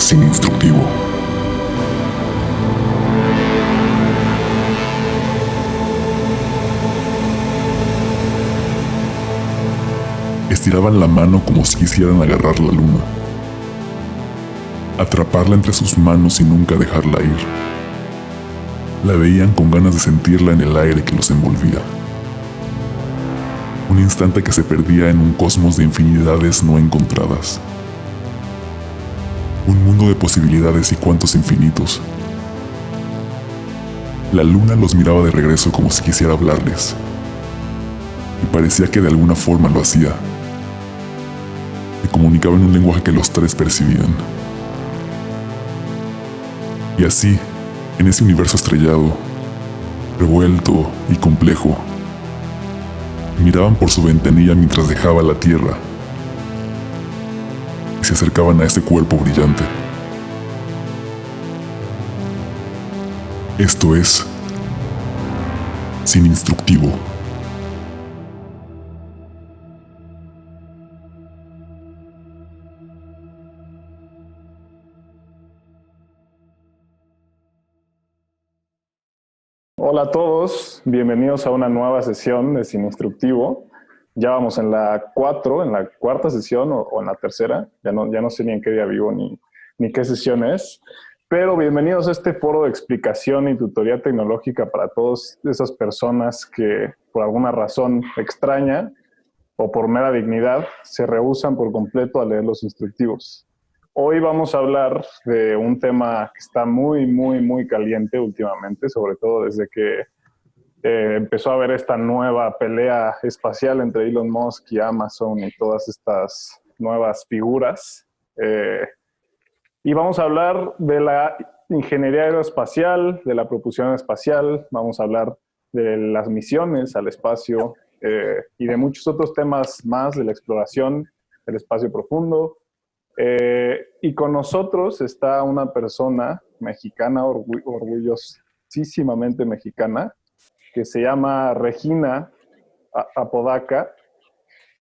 sin instructivo. Estiraban la mano como si quisieran agarrar la luna, atraparla entre sus manos y nunca dejarla ir. La veían con ganas de sentirla en el aire que los envolvía. Un instante que se perdía en un cosmos de infinidades no encontradas. Un mundo de posibilidades y cuantos infinitos. La luna los miraba de regreso como si quisiera hablarles. Y parecía que de alguna forma lo hacía. Se comunicaba en un lenguaje que los tres percibían. Y así, en ese universo estrellado, revuelto y complejo, miraban por su ventanilla mientras dejaba la Tierra y se acercaban a ese cuerpo brillante. Esto es Sin Instructivo. Hola a todos, bienvenidos a una nueva sesión de Sin Instructivo. Ya vamos en la 4, en la cuarta sesión o en la tercera. Ya no sé ni en qué día vivo ni qué sesión es. Pero bienvenidos a este foro de explicación y tutoría tecnológica para todas esas personas que por alguna razón extraña o por mera dignidad se rehúsan por completo a leer los instructivos. Hoy vamos a hablar de un tema que está muy caliente últimamente, sobre todo desde que empezó a haber esta nueva pelea espacial entre Elon Musk y Amazon y todas estas nuevas figuras. Y vamos a hablar de la ingeniería aeroespacial, de la propulsión espacial, vamos a hablar de las misiones al espacio y de muchos otros temas más, de la exploración del espacio profundo. Y con nosotros está una persona mexicana, orgullosísimamente mexicana, que se llama Regina Apodaca,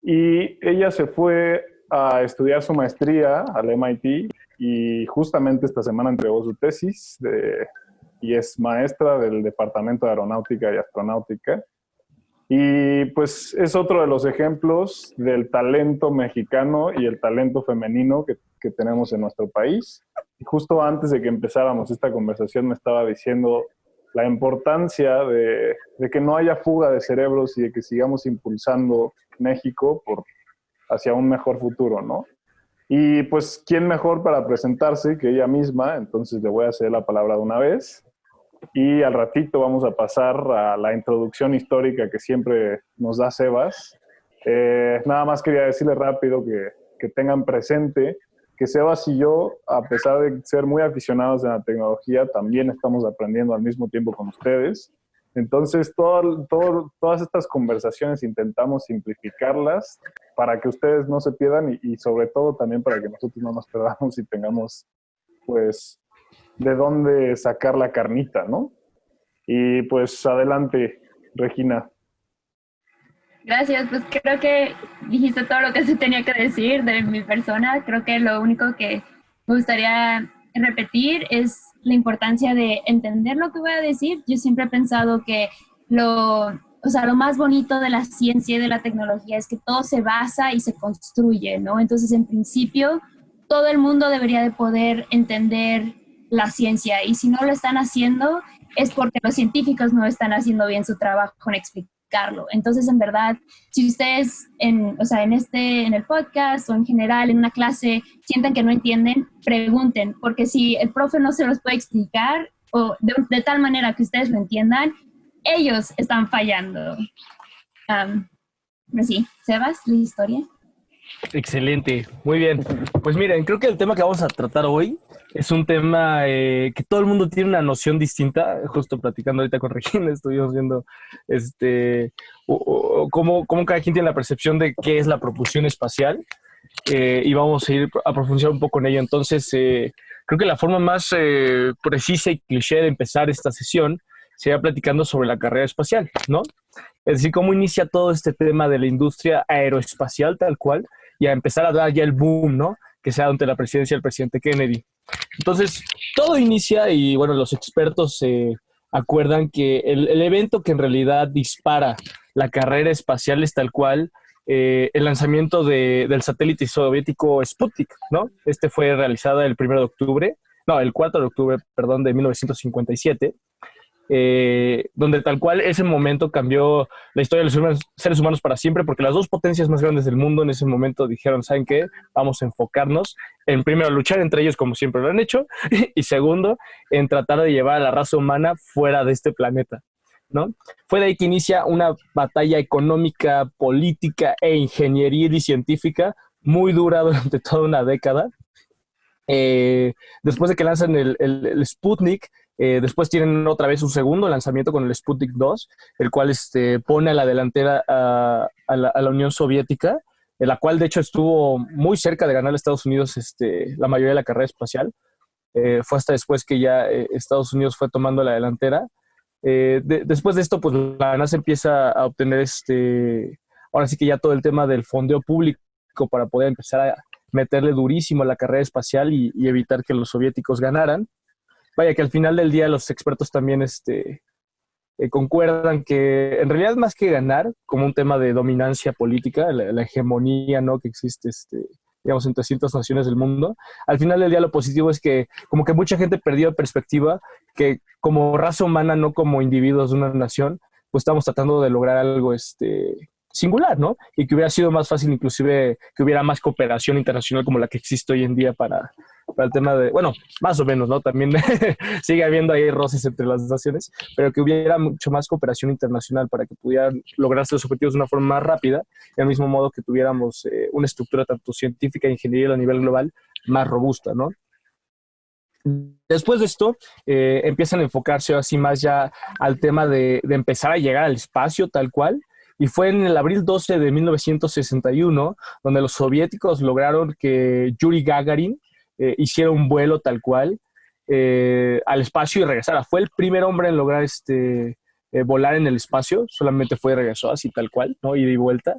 y ella se fue a estudiar su maestría al MIT y justamente esta semana entregó su tesis y es maestra del Departamento de Aeronáutica y Astronáutica. Y pues es otro de los ejemplos del talento mexicano y el talento femenino que tenemos en nuestro país. Y justo antes de que empezáramos esta conversación me estaba diciendo la importancia de que no haya fuga de cerebros y de que sigamos impulsando México hacia un mejor futuro, ¿no? Y pues, ¿quién mejor para presentarse que ella misma? Entonces le voy a ceder la palabra de una vez. Y al ratito vamos a pasar a la introducción histórica que siempre nos da Sebas. Nada más quería decirles rápido que tengan presente que Sebas y yo, a pesar de ser muy aficionados en la tecnología, también estamos aprendiendo al mismo tiempo con ustedes. Entonces, todas estas conversaciones intentamos simplificarlas para que ustedes no se pierdan y sobre todo también para que nosotros no nos perdamos y tengamos, pues, de dónde sacar la carnita, ¿no? Y pues adelante, Regina. Gracias, pues creo que dijiste todo lo que se tenía que decir de mi persona. Creo que lo único que me gustaría repetir es la importancia de entender lo que voy a decir. Yo siempre he pensado que lo más bonito de la ciencia y de la tecnología es que todo se basa y se construye, ¿no? Entonces, en principio, todo el mundo debería de poder entender la ciencia, y si no lo están haciendo es porque los científicos no están haciendo bien su trabajo en explicarlo. Entonces, en verdad, si ustedes en el podcast o en general en una clase sienten que no entienden, pregunten, porque si el profe no se los puede explicar o de tal manera que ustedes lo entiendan, ellos están fallando. Sí, Sebas, la historia. Excelente, muy bien. Pues miren, creo que el tema que vamos a tratar hoy es un tema que todo el mundo tiene una noción distinta. Justo platicando ahorita con Regina, estuvimos viendo cómo cada quien tiene la percepción de qué es la propulsión espacial, y vamos a ir a profundizar un poco en ello. Entonces, creo que la forma más precisa y cliché de empezar esta sesión sería platicando sobre la carrera espacial, ¿no? Es decir, cómo inicia todo este tema de la industria aeroespacial tal cual, y a empezar a dar ya el boom, ¿no?, que se da ante la presidencia del presidente Kennedy. Entonces, todo inicia y, bueno, los expertos acuerdan que el evento que en realidad dispara la carrera espacial es tal cual el lanzamiento del satélite soviético Sputnik, ¿no? Este fue realizado el 1 de octubre, no, el 4 de octubre, perdón, de 1957, donde tal cual ese momento cambió la historia de los seres humanos para siempre, porque las dos potencias más grandes del mundo en ese momento dijeron, ¿saben qué? Vamos a enfocarnos en, primero, luchar entre ellos como siempre lo han hecho, y segundo, en tratar de llevar a la raza humana fuera de este planeta, ¿no? Fue de ahí que inicia una batalla económica, política e ingeniería y científica muy dura durante toda una década. Después de que lanzan el Sputnik, después tienen otra vez un segundo lanzamiento con el Sputnik 2, el cual pone a la delantera a la Unión Soviética, en la cual de hecho estuvo muy cerca de ganar a Estados Unidos la mayoría de la carrera espacial. Fue hasta después que ya Estados Unidos fue tomando la delantera. Después de esto, pues la NASA empieza a obtener ahora sí que ya todo el tema del fondeo público para poder empezar a meterle durísimo a la carrera espacial y evitar que los soviéticos ganaran. Vaya que al final del día los expertos también concuerdan que en realidad más que ganar, como un tema de dominancia política, la hegemonía, ¿no?, que existe digamos, entre ciertas naciones del mundo, al final del día lo positivo es que como que mucha gente perdió de perspectiva que como raza humana, no como individuos de una nación, pues estamos tratando de lograr algo singular, ¿no? Y que hubiera sido más fácil inclusive que hubiera más cooperación internacional como la que existe hoy en día para el tema de, bueno, más o menos, ¿no? También sigue habiendo ahí roces entre las naciones, pero que hubiera mucho más cooperación internacional para que pudieran lograrse los objetivos de una forma más rápida y al mismo modo que tuviéramos una estructura tanto científica e ingeniería a nivel global más robusta, ¿no? Después de esto, empiezan a enfocarse así más ya al tema de empezar a llegar al espacio tal cual. Y fue en el abril 12 de 1961 donde los soviéticos lograron que Yuri Gagarin hiciera un vuelo tal cual al espacio y regresara. Fue el primer hombre en lograr volar en el espacio, solamente fue y regresó así tal cual, ¿no? Ida y vuelta.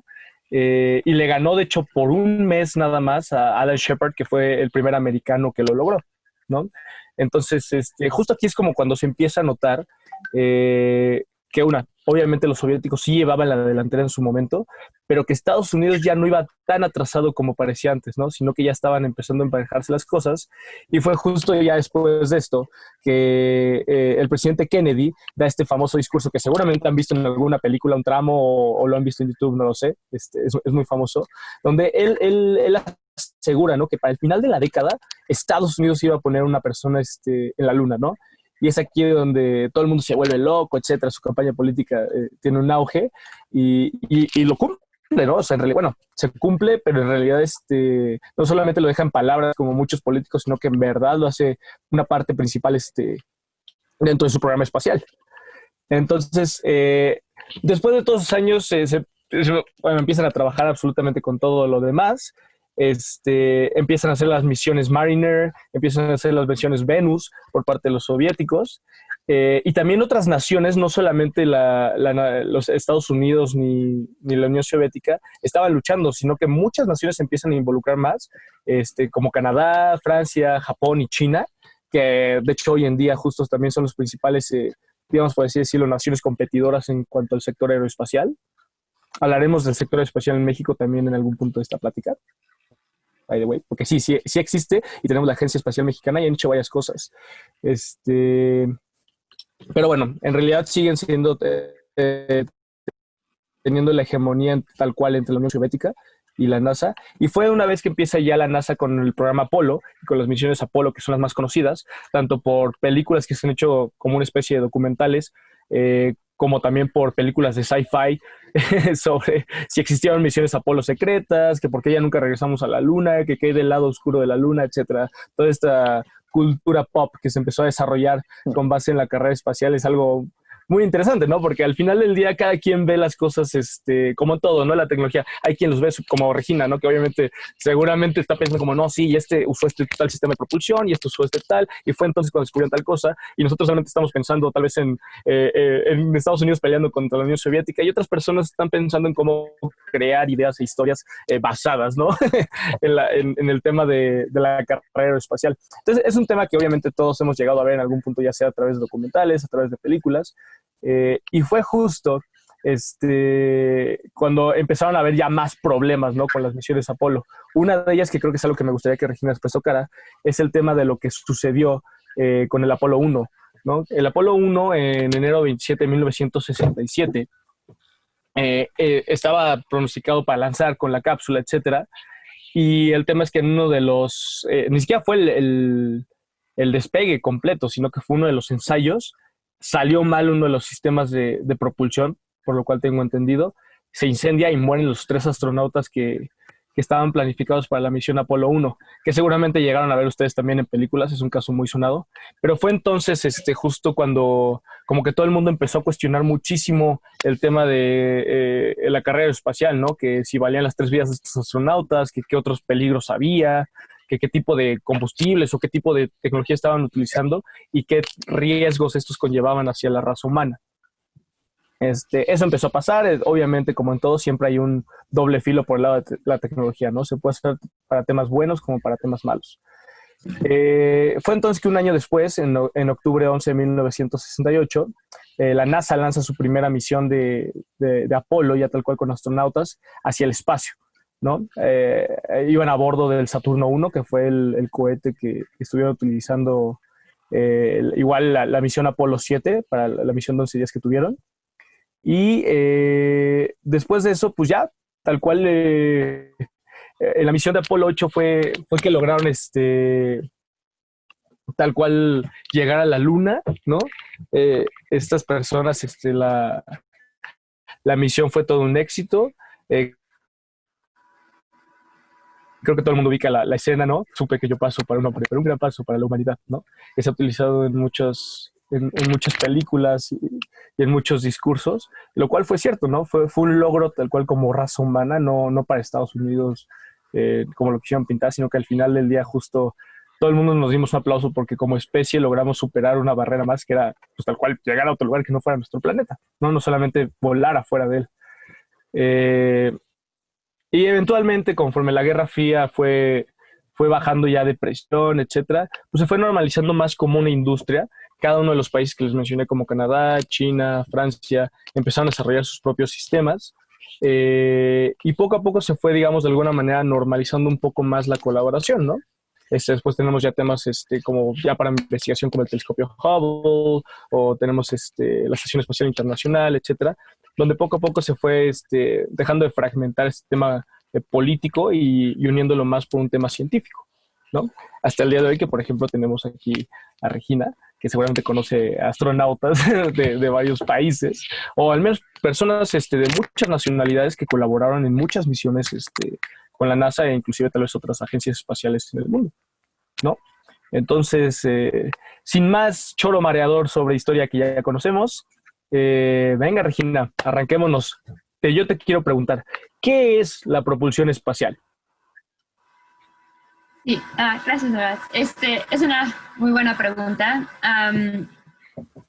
Y le ganó, de hecho, por un mes nada más a Alan Shepard, que fue el primer americano que lo logró, ¿no? Entonces, justo aquí es como cuando se empieza a notar que obviamente los soviéticos sí llevaban la delantera en su momento, pero que Estados Unidos ya no iba tan atrasado como parecía antes, ¿no? Sino que ya estaban empezando a emparejarse las cosas, y fue justo ya después de esto que el presidente Kennedy da este famoso discurso que seguramente han visto en alguna película, un tramo, o lo han visto en YouTube, no lo sé, es muy famoso, donde él asegura, ¿no?, que para el final de la década Estados Unidos iba a poner una persona en la luna, ¿no? Y es aquí donde todo el mundo se vuelve loco, etcétera. Su campaña política tiene un auge y lo cumple, ¿no? O sea, en realidad, bueno, se cumple, pero en realidad no solamente lo deja en palabras como muchos políticos, sino que en verdad lo hace una parte principal dentro de su programa espacial. Entonces, después de todos esos años, bueno, empiezan a trabajar absolutamente con todo lo demás. Empiezan a hacer las misiones Mariner, empiezan a hacer las misiones Venus por parte de los soviéticos, y también otras naciones, no solamente los Estados Unidos ni la Unión Soviética estaban luchando, sino que muchas naciones empiezan a involucrar más, como Canadá, Francia, Japón y China, que de hecho hoy en día justo también son los principales, digamos por así decirlo, naciones competidoras en cuanto al sector aeroespacial. Hablaremos del sector aeroespacial en México también en algún punto de esta plática, by the way, porque sí existe y tenemos la Agencia Espacial Mexicana y han hecho varias cosas. Pero bueno, en realidad siguen siendo teniendo la hegemonía tal cual entre la Unión Soviética y la NASA. Y fue una vez que empieza ya la NASA con el programa Apolo y con las misiones Apolo, que son las más conocidas, tanto por películas que se han hecho como una especie de documentales, como también por películas de sci-fi sobre si existieron misiones Apolo secretas, que por qué ya nunca regresamos a la Luna, que qué hay del lado oscuro de la Luna, etcétera. Toda esta cultura pop que se empezó a desarrollar con base en la carrera espacial es algo muy interesante, ¿no? Porque al final del día cada quien ve las cosas como todo, ¿no? La tecnología, hay quien los ve como Regina, ¿no? Que obviamente seguramente está pensando como, no, sí, este usó este tal sistema de propulsión y este usó este tal, y fue entonces cuando descubrieron tal cosa, y nosotros solamente estamos pensando tal vez en Estados Unidos peleando contra la Unión Soviética, y otras personas están pensando en cómo crear ideas e historias basadas, ¿no? en el tema de la carrera espacial. Entonces, es un tema que obviamente todos hemos llegado a ver en algún punto, ya sea a través de documentales, a través de películas, y fue justo cuando empezaron a haber ya más problemas, ¿no? Con las misiones Apolo. Una de ellas, que creo que es algo que me gustaría que Regina después tocara, es el tema de lo que sucedió con el Apolo 1, ¿no? El Apolo 1, en enero 27 de 1967, estaba pronosticado para lanzar con la cápsula, etcétera. Y el tema es que en uno de los, ni siquiera fue el despegue completo, sino que fue uno de los ensayos, salió mal uno de los sistemas de propulsión, por lo cual tengo entendido, se incendia y mueren los 3 astronautas que estaban planificados para la misión Apolo 1, que seguramente llegaron a ver ustedes también en películas, es un caso muy sonado, pero fue entonces justo cuando como que todo el mundo empezó a cuestionar muchísimo el tema de la carrera espacial, ¿no? Que si valían las 3 vidas de estos astronautas, que qué otros peligros había, que qué tipo de combustibles o qué tipo de tecnología estaban utilizando y qué riesgos estos conllevaban hacia la raza humana. Eso empezó a pasar, obviamente como en todo siempre hay un doble filo por el lado de la tecnología, ¿no? Se puede hacer para temas buenos como para temas malos. Fue entonces que un año después, en octubre 11 de 1968, la NASA lanza su primera misión de Apolo, ya tal cual con astronautas, hacia el espacio, ¿no? Iban a bordo del Saturno 1, que fue el cohete que estuvieron utilizando, igual la misión Apolo 7, para la misión de 11 días que tuvieron. Y después de eso, pues ya, tal cual, en la misión de Apolo 8 fue que lograron tal cual llegar a la Luna, ¿no? Estas personas, la misión fue todo un éxito. Creo que todo el mundo ubica la escena, ¿no? Supe que yo paso para un hombre, pero un gran paso para la humanidad, ¿no? Que se ha utilizado en muchas películas y en muchos discursos, lo cual fue cierto, ¿no? Fue un logro tal cual como raza humana, no para Estados Unidos como lo quisieron pintar, sino que al final del día justo todo el mundo nos dimos un aplauso porque como especie logramos superar una barrera más que era pues tal cual llegar a otro lugar que no fuera nuestro planeta, no solamente volar afuera de él. Y eventualmente, conforme la Guerra Fría fue bajando ya de presión, etcétera, pues se fue normalizando más como una industria. Cada uno de los países que les mencioné, como Canadá, China, Francia, empezaron a desarrollar sus propios sistemas. Y poco a poco se fue, digamos, de alguna manera normalizando un poco más la colaboración, ¿no? Después tenemos ya temas como ya para investigación como el telescopio Hubble, o tenemos la Estación Espacial Internacional, etcétera, donde poco a poco se fue dejando de fragmentar este tema político y uniéndolo más por un tema científico, ¿no? Hasta el día de hoy que, por ejemplo, tenemos aquí a Regina, que seguramente conoce astronautas de varios países, o al menos personas de muchas nacionalidades que colaboraron en muchas misiones con la NASA e inclusive tal vez otras agencias espaciales en el mundo, ¿no? Entonces, sin más choro mareador sobre historia que ya conocemos, venga Regina, arranquémonos. Yo te quiero preguntar, ¿qué es la propulsión espacial? Sí, gracias, Doras. Es una muy buena pregunta.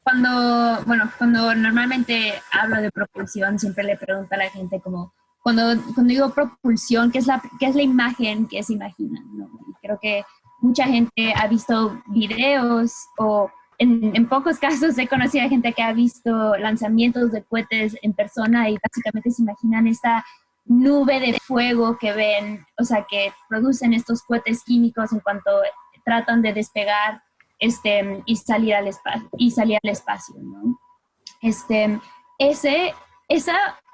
Cuando normalmente hablo de propulsión, siempre le pregunto a la gente como, cuando digo propulsión, ¿qué es la imagen que se imaginan, ¿no? Y creo que mucha gente ha visto videos o en pocos casos he conocido a gente que ha visto lanzamientos de cohetes en persona y básicamente se imaginan esta nube de fuego que ven, o sea, que producen estos cohetes químicos en cuanto tratan de despegar y salir al espacio, ¿no? Esa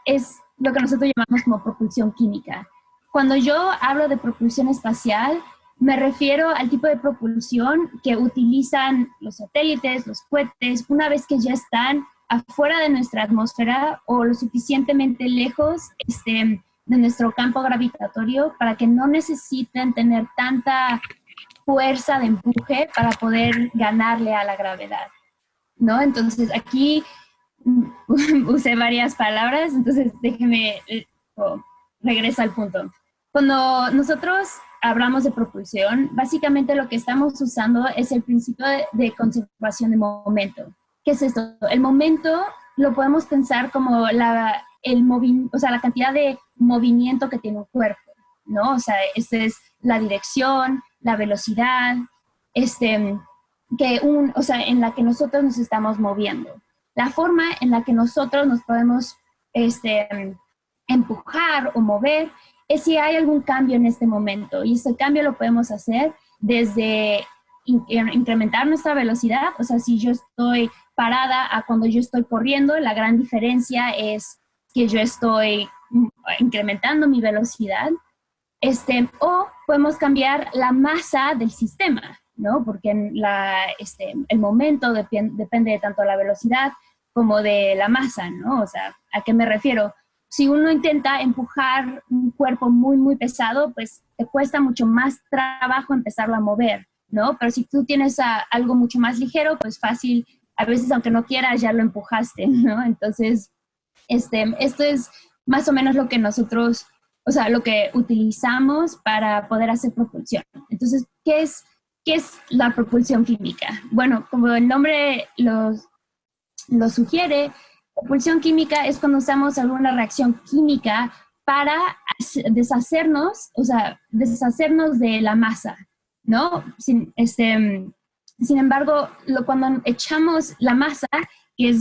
es lo que nosotros llamamos como propulsión química. Cuando yo hablo de propulsión espacial, me refiero al tipo de propulsión que utilizan los satélites, los cohetes, una vez que ya están afuera de nuestra atmósfera o lo suficientemente lejos de nuestro campo gravitatorio para que no necesiten tener tanta fuerza de empuje para poder ganarle a la gravedad, ¿no? Entonces aquí usé varias palabras, entonces déjeme regreso al punto. Cuando nosotros hablamos de propulsión, básicamente lo que estamos usando es el principio de conservación de momento. ¿Qué es esto? El momento lo podemos pensar como la cantidad de movimiento que tiene un cuerpo, ¿no? O sea, esta es la dirección, la velocidad, en la que nosotros nos estamos moviendo. La forma en la que nosotros nos podemos empujar o mover es si hay algún cambio en este momento. Y ese cambio lo podemos hacer desde incrementar nuestra velocidad. O sea, si yo estoy parada a cuando yo estoy corriendo, la gran diferencia es que yo estoy incrementando mi velocidad. O podemos cambiar la masa del sistema, ¿no? Porque el momento depende de tanto de la velocidad como de la masa, ¿no? O sea, ¿a qué me refiero? Si uno intenta empujar un cuerpo muy, muy pesado, pues te cuesta mucho más trabajo empezarlo a mover, ¿no? Pero si tú tienes algo mucho más ligero, pues fácil, a veces aunque no quieras, ya lo empujaste, ¿no? Entonces, esto es más o menos lo que nosotros, o sea, lo que utilizamos para poder hacer propulsión. Entonces, ¿qué es la propulsión química? Bueno, como el nombre lo sugiere, propulsión química es cuando usamos alguna reacción química para deshacernos de la masa, ¿no? Sin embargo, cuando echamos la masa, que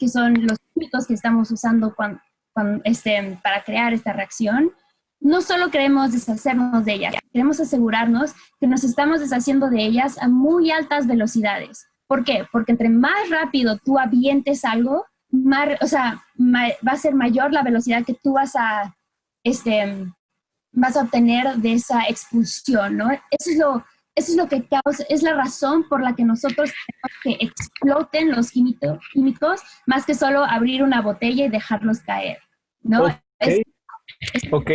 son los químicos que estamos usando para crear esta reacción, no solo queremos deshacernos de ellas, queremos asegurarnos que nos estamos deshaciendo de ellas a muy altas velocidades. ¿Por qué? Porque entre más rápido tú avientes algo, va a ser mayor la velocidad que tú vas a obtener de esa expulsión, ¿no? Eso es lo que causa, es la razón por la que nosotros queremos que exploten los químicos, más que solo abrir una botella y dejarlos caer, ¿no? Ok.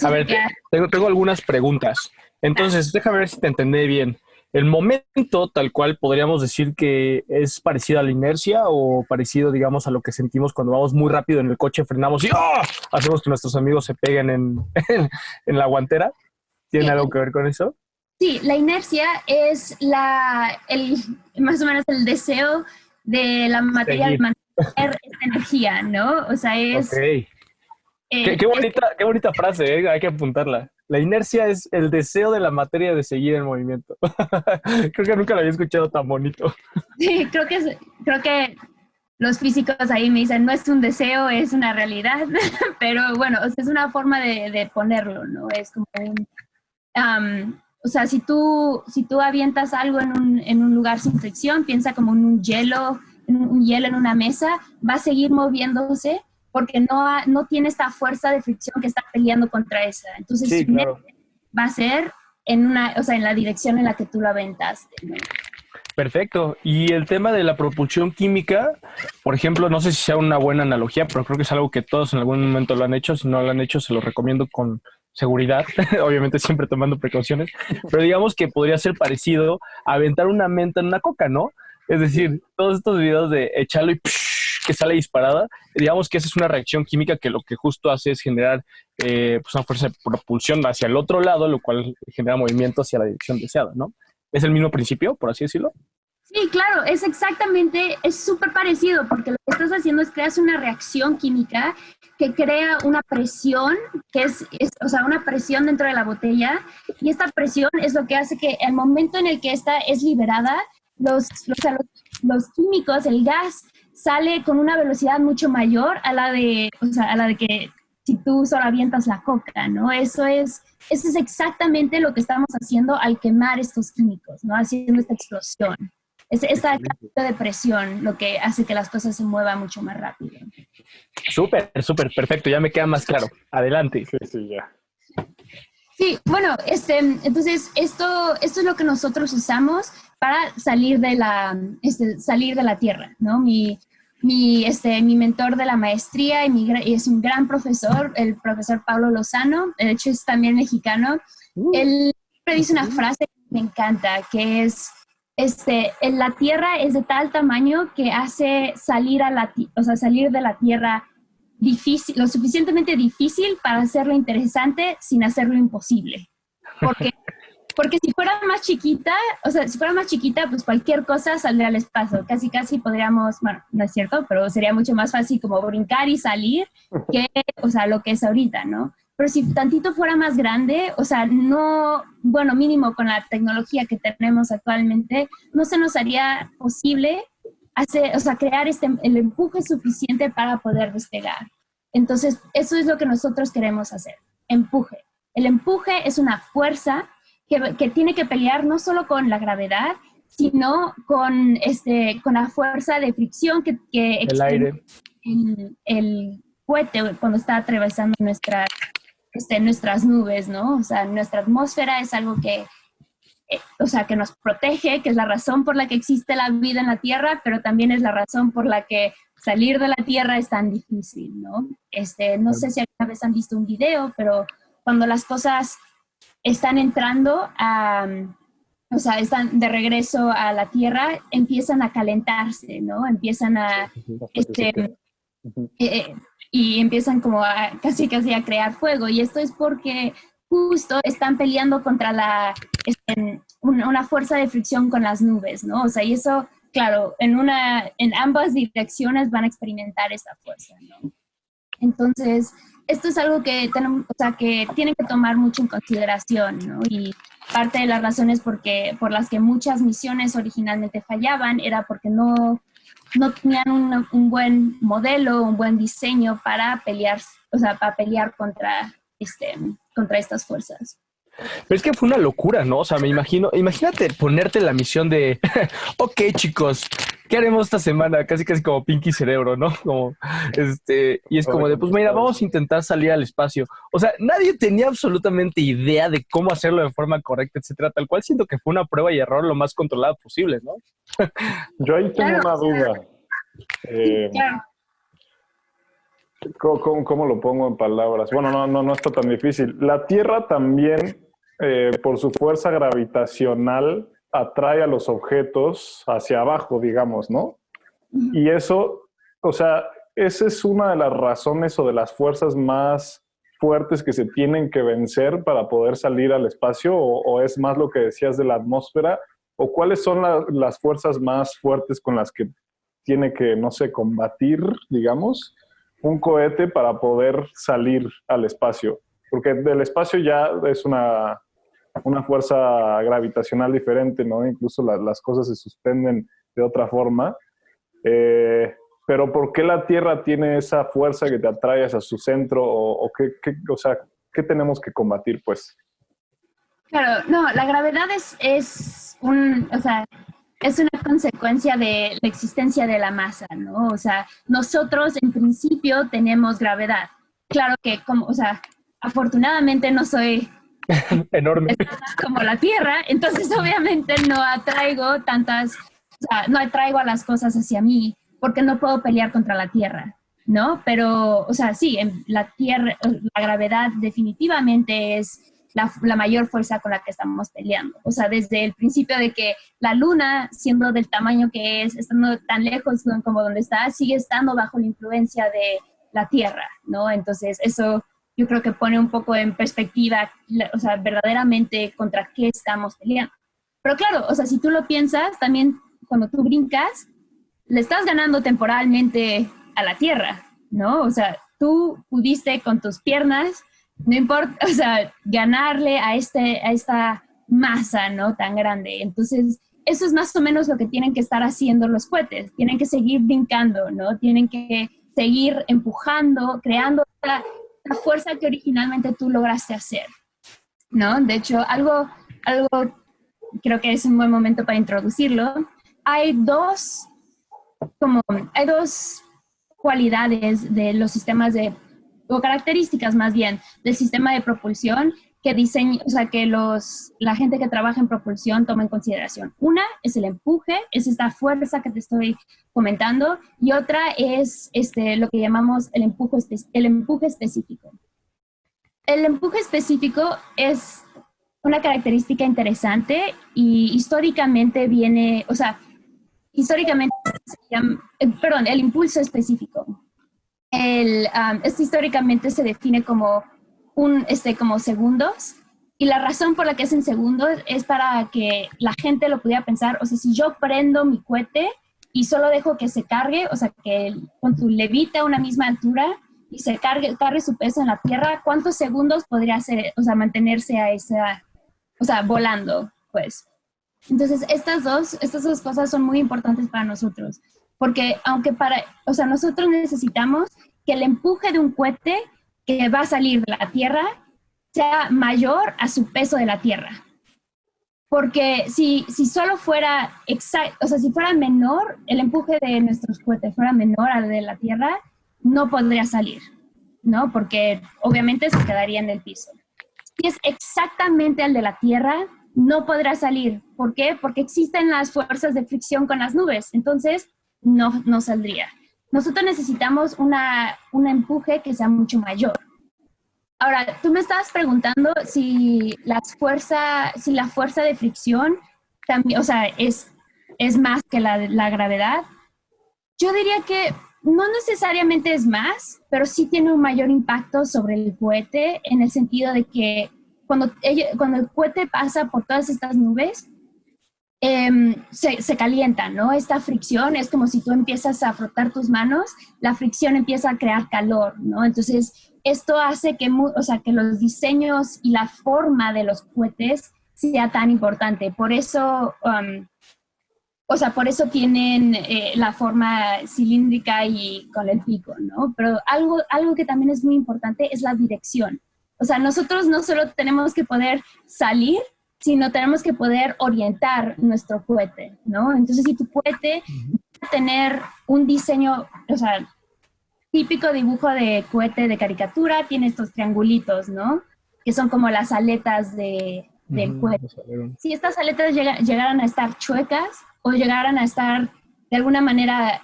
A ver, tengo algunas preguntas. Entonces, déjame ver si te entendí bien. El momento tal cual podríamos decir que es parecido a la inercia o parecido, digamos, a lo que sentimos cuando vamos muy rápido en el coche, frenamos y ¡oh! Hacemos que nuestros amigos se peguen en la guantera. ¿Tiene algo que ver con eso? Sí, la inercia es más o menos el deseo de la materia de mantener esta energía, ¿no? O sea, es... Okay. Qué bonita frase, ¿eh? Hay que apuntarla. La inercia es el deseo de la materia de seguir en movimiento. Creo que nunca lo había escuchado tan bonito. Sí, creo que los físicos ahí me dicen, no es un deseo, es una realidad. Pero bueno, o sea, es una forma de ponerlo, ¿no? Es como o sea, si tú avientas algo en un lugar sin fricción, piensa como en un hielo en una mesa, va a seguir moviéndose porque no tiene esta fuerza de fricción que está peleando contra esa. Entonces, sí, claro, va a ser en la dirección en la que tú lo aventaste, ¿no? Perfecto. Y el tema de la propulsión química, por ejemplo, no sé si sea una buena analogía, pero creo que es algo que todos en algún momento lo han hecho. Si no lo han hecho, se lo recomiendo con seguridad, obviamente siempre tomando precauciones, pero digamos que podría ser parecido a aventar una menta en una coca, ¿no? Es decir, todos estos videos de echarlo y que sale disparada, digamos que esa es una reacción química que lo que justo hace es generar pues una fuerza de propulsión hacia el otro lado, lo cual genera movimiento hacia la dirección deseada, ¿no? ¿Es el mismo principio, por así decirlo? Sí, claro, es súper parecido, porque lo que estás haciendo es creas una reacción química que crea una presión, que es una presión dentro de la botella, y esta presión es lo que hace que el momento en el que esta es liberada, los químicos, el gas, sale con una velocidad mucho mayor a la de que si tú solo avientas la coca, ¿no? Eso es exactamente lo que estamos haciendo al quemar estos químicos, ¿no? Haciendo esta explosión. Es esta cantidad de presión lo que hace que las cosas se muevan mucho más rápido. Súper, perfecto. Ya me queda más claro. Adelante. Sí, ya. Sí, bueno, entonces esto es lo que nosotros usamos para salir de la Tierra, ¿no? Mi mentor de la maestría y es un gran profesor, el profesor Pablo Lozano, de hecho es también mexicano. Él siempre dice una frase que me encanta, que es la Tierra es de tal tamaño que hace salir salir de la Tierra difícil, lo suficientemente difícil para hacerlo interesante sin hacerlo imposible. Porque si fuera más chiquita, pues cualquier cosa saldría al espacio. Casi podríamos, bueno, no es cierto, pero sería mucho más fácil como brincar y salir que, lo que es ahorita, ¿no? Pero si tantito fuera más grande, mínimo con la tecnología que tenemos actualmente, no se nos haría posible crear el empuje suficiente para poder despegar. Entonces, eso es lo que nosotros queremos hacer, empuje. El empuje es una fuerza que tiene que pelear no solo con la gravedad, sino con la fuerza de fricción que el aire. El cohete cuando está atravesando nuestras nubes, ¿no? O sea, nuestra atmósfera es algo que nos protege, que es la razón por la que existe la vida en la Tierra, pero también es la razón por la que salir de la Tierra es tan difícil, ¿no? No sé si alguna vez han visto un video, pero cuando las cosas están entrando están de regreso a la Tierra, empiezan a calentarse, ¿no? Empiezan y empiezan como casi a crear fuego. Y esto es porque justo están peleando contra una fuerza de fricción con las nubes, ¿no? O sea, y eso, claro, en ambas direcciones van a experimentar esta fuerza, ¿no? Entonces, esto es algo que tienen que tomar mucho en consideración, ¿no? Y parte de las razones por las que muchas misiones originalmente fallaban era porque no tenían un buen modelo, un buen diseño para pelear contra estas fuerzas. Pero es que fue una locura, ¿no? O sea, imagínate ponerte en la misión de, ok, chicos, ¿qué haremos esta semana? Casi como Pinky Cerebro, ¿no? Y es como de, pues mira, vamos a intentar salir al espacio. O sea, nadie tenía absolutamente idea de cómo hacerlo de forma correcta, etcétera. Tal cual siento que fue una prueba y error lo más controlada posible, ¿no? Yo ahí tengo una duda. Claro. ¿Cómo lo pongo en palabras? Bueno, no está tan difícil. La Tierra también, por su fuerza gravitacional, atrae a los objetos hacia abajo, digamos, ¿no? Y eso, esa es una de las razones o de las fuerzas más fuertes que se tienen que vencer para poder salir al espacio, o es más lo que decías de la atmósfera, o cuáles son las fuerzas más fuertes con las que tiene que, no sé, combatir, digamos, un cohete para poder salir al espacio. Porque del espacio ya es una fuerza gravitacional diferente, ¿no? Incluso las cosas se suspenden de otra forma. Pero ¿por qué la Tierra tiene esa fuerza que te atrae hacia su centro? ¿Qué tenemos que combatir, pues? Claro, no, la gravedad es una consecuencia de la existencia de la masa, ¿no? O sea, nosotros en principio tenemos gravedad. Claro que, afortunadamente no soy enorme como la Tierra, entonces obviamente no atraigo a las cosas hacia mí, porque no puedo pelear contra la Tierra, ¿no? Pero, sí, la Tierra, la gravedad definitivamente es la mayor fuerza con la que estamos peleando. O sea, desde el principio de que la Luna, siendo del tamaño que es, estando tan lejos como donde está, sigue estando bajo la influencia de la Tierra, ¿no? Entonces, eso yo creo que pone un poco en perspectiva, verdaderamente contra qué estamos peleando. Pero claro, si tú lo piensas, también cuando tú brincas, le estás ganando temporalmente a la Tierra, ¿no? O sea, tú pudiste con tus piernas, no importa, ganarle a esta masa, ¿no? Tan grande. Entonces, eso es más o menos lo que tienen que estar haciendo los cohetes. Tienen que seguir brincando, ¿no? Tienen que seguir empujando, creando la fuerza que originalmente tú lograste hacer, ¿no? De hecho, algo creo que es un buen momento para introducirlo. Hay dos cualidades de los sistemas o características más bien del sistema de propulsión que la gente que trabaja en propulsión toma en consideración. Una es el empuje, es esta fuerza que te estoy comentando, y otra es lo que llamamos el empuje específico. El empuje específico es una característica interesante y históricamente viene, o sea, históricamente se llama, perdón, el impulso específico. Este históricamente se define como como segundos, y la razón por la que es en segundos es para que la gente lo pudiera pensar. O sea, si yo prendo mi cohete y solo dejo que se cargue, o sea, que con tu levita a una misma altura y se cargue su peso en la tierra, ¿cuántos segundos podría hacer, o sea, mantenerse a esa, o sea, volando, pues? Entonces, estas dos cosas son muy importantes para nosotros, porque o sea, nosotros necesitamos que el empuje de un cohete que va a salir de la Tierra sea mayor a su peso de la Tierra. Porque si solo fuera o sea, si fuera menor, el empuje de nuestros cohetes fuera menor al de la Tierra, no podría salir, ¿no? Porque obviamente se quedaría en el piso. Si es exactamente al de la Tierra, no podrá salir. ¿Por qué? Porque existen las fuerzas de fricción con las nubes. Entonces, no saldría. Nosotros necesitamos un empuje que sea mucho mayor. Ahora, tú me estabas preguntando si la fuerza de fricción también, o sea, es más que la gravedad. Yo diría que no necesariamente es más, pero sí tiene un mayor impacto sobre el cohete, en el sentido de que cuando el cohete pasa por todas estas nubes, se calienta, ¿no? Esta fricción es como si tú empiezas a frotar tus manos, la fricción empieza a crear calor, ¿no? Entonces, esto hace que los diseños y la forma de los cohetes sea tan importante. Por eso, por eso tienen la forma cilíndrica y con el pico, ¿no? Pero algo que también es muy importante es la dirección. O sea, nosotros no solo tenemos que poder salir, sino tenemos que poder orientar nuestro cohete, ¿no? Entonces, si tu cohete va a tener un diseño, o sea, típico dibujo de cohete de caricatura, tiene estos triangulitos, ¿no? Que son como las aletas del cohete. Si estas aletas llegaran a estar chuecas o llegaran a estar de alguna manera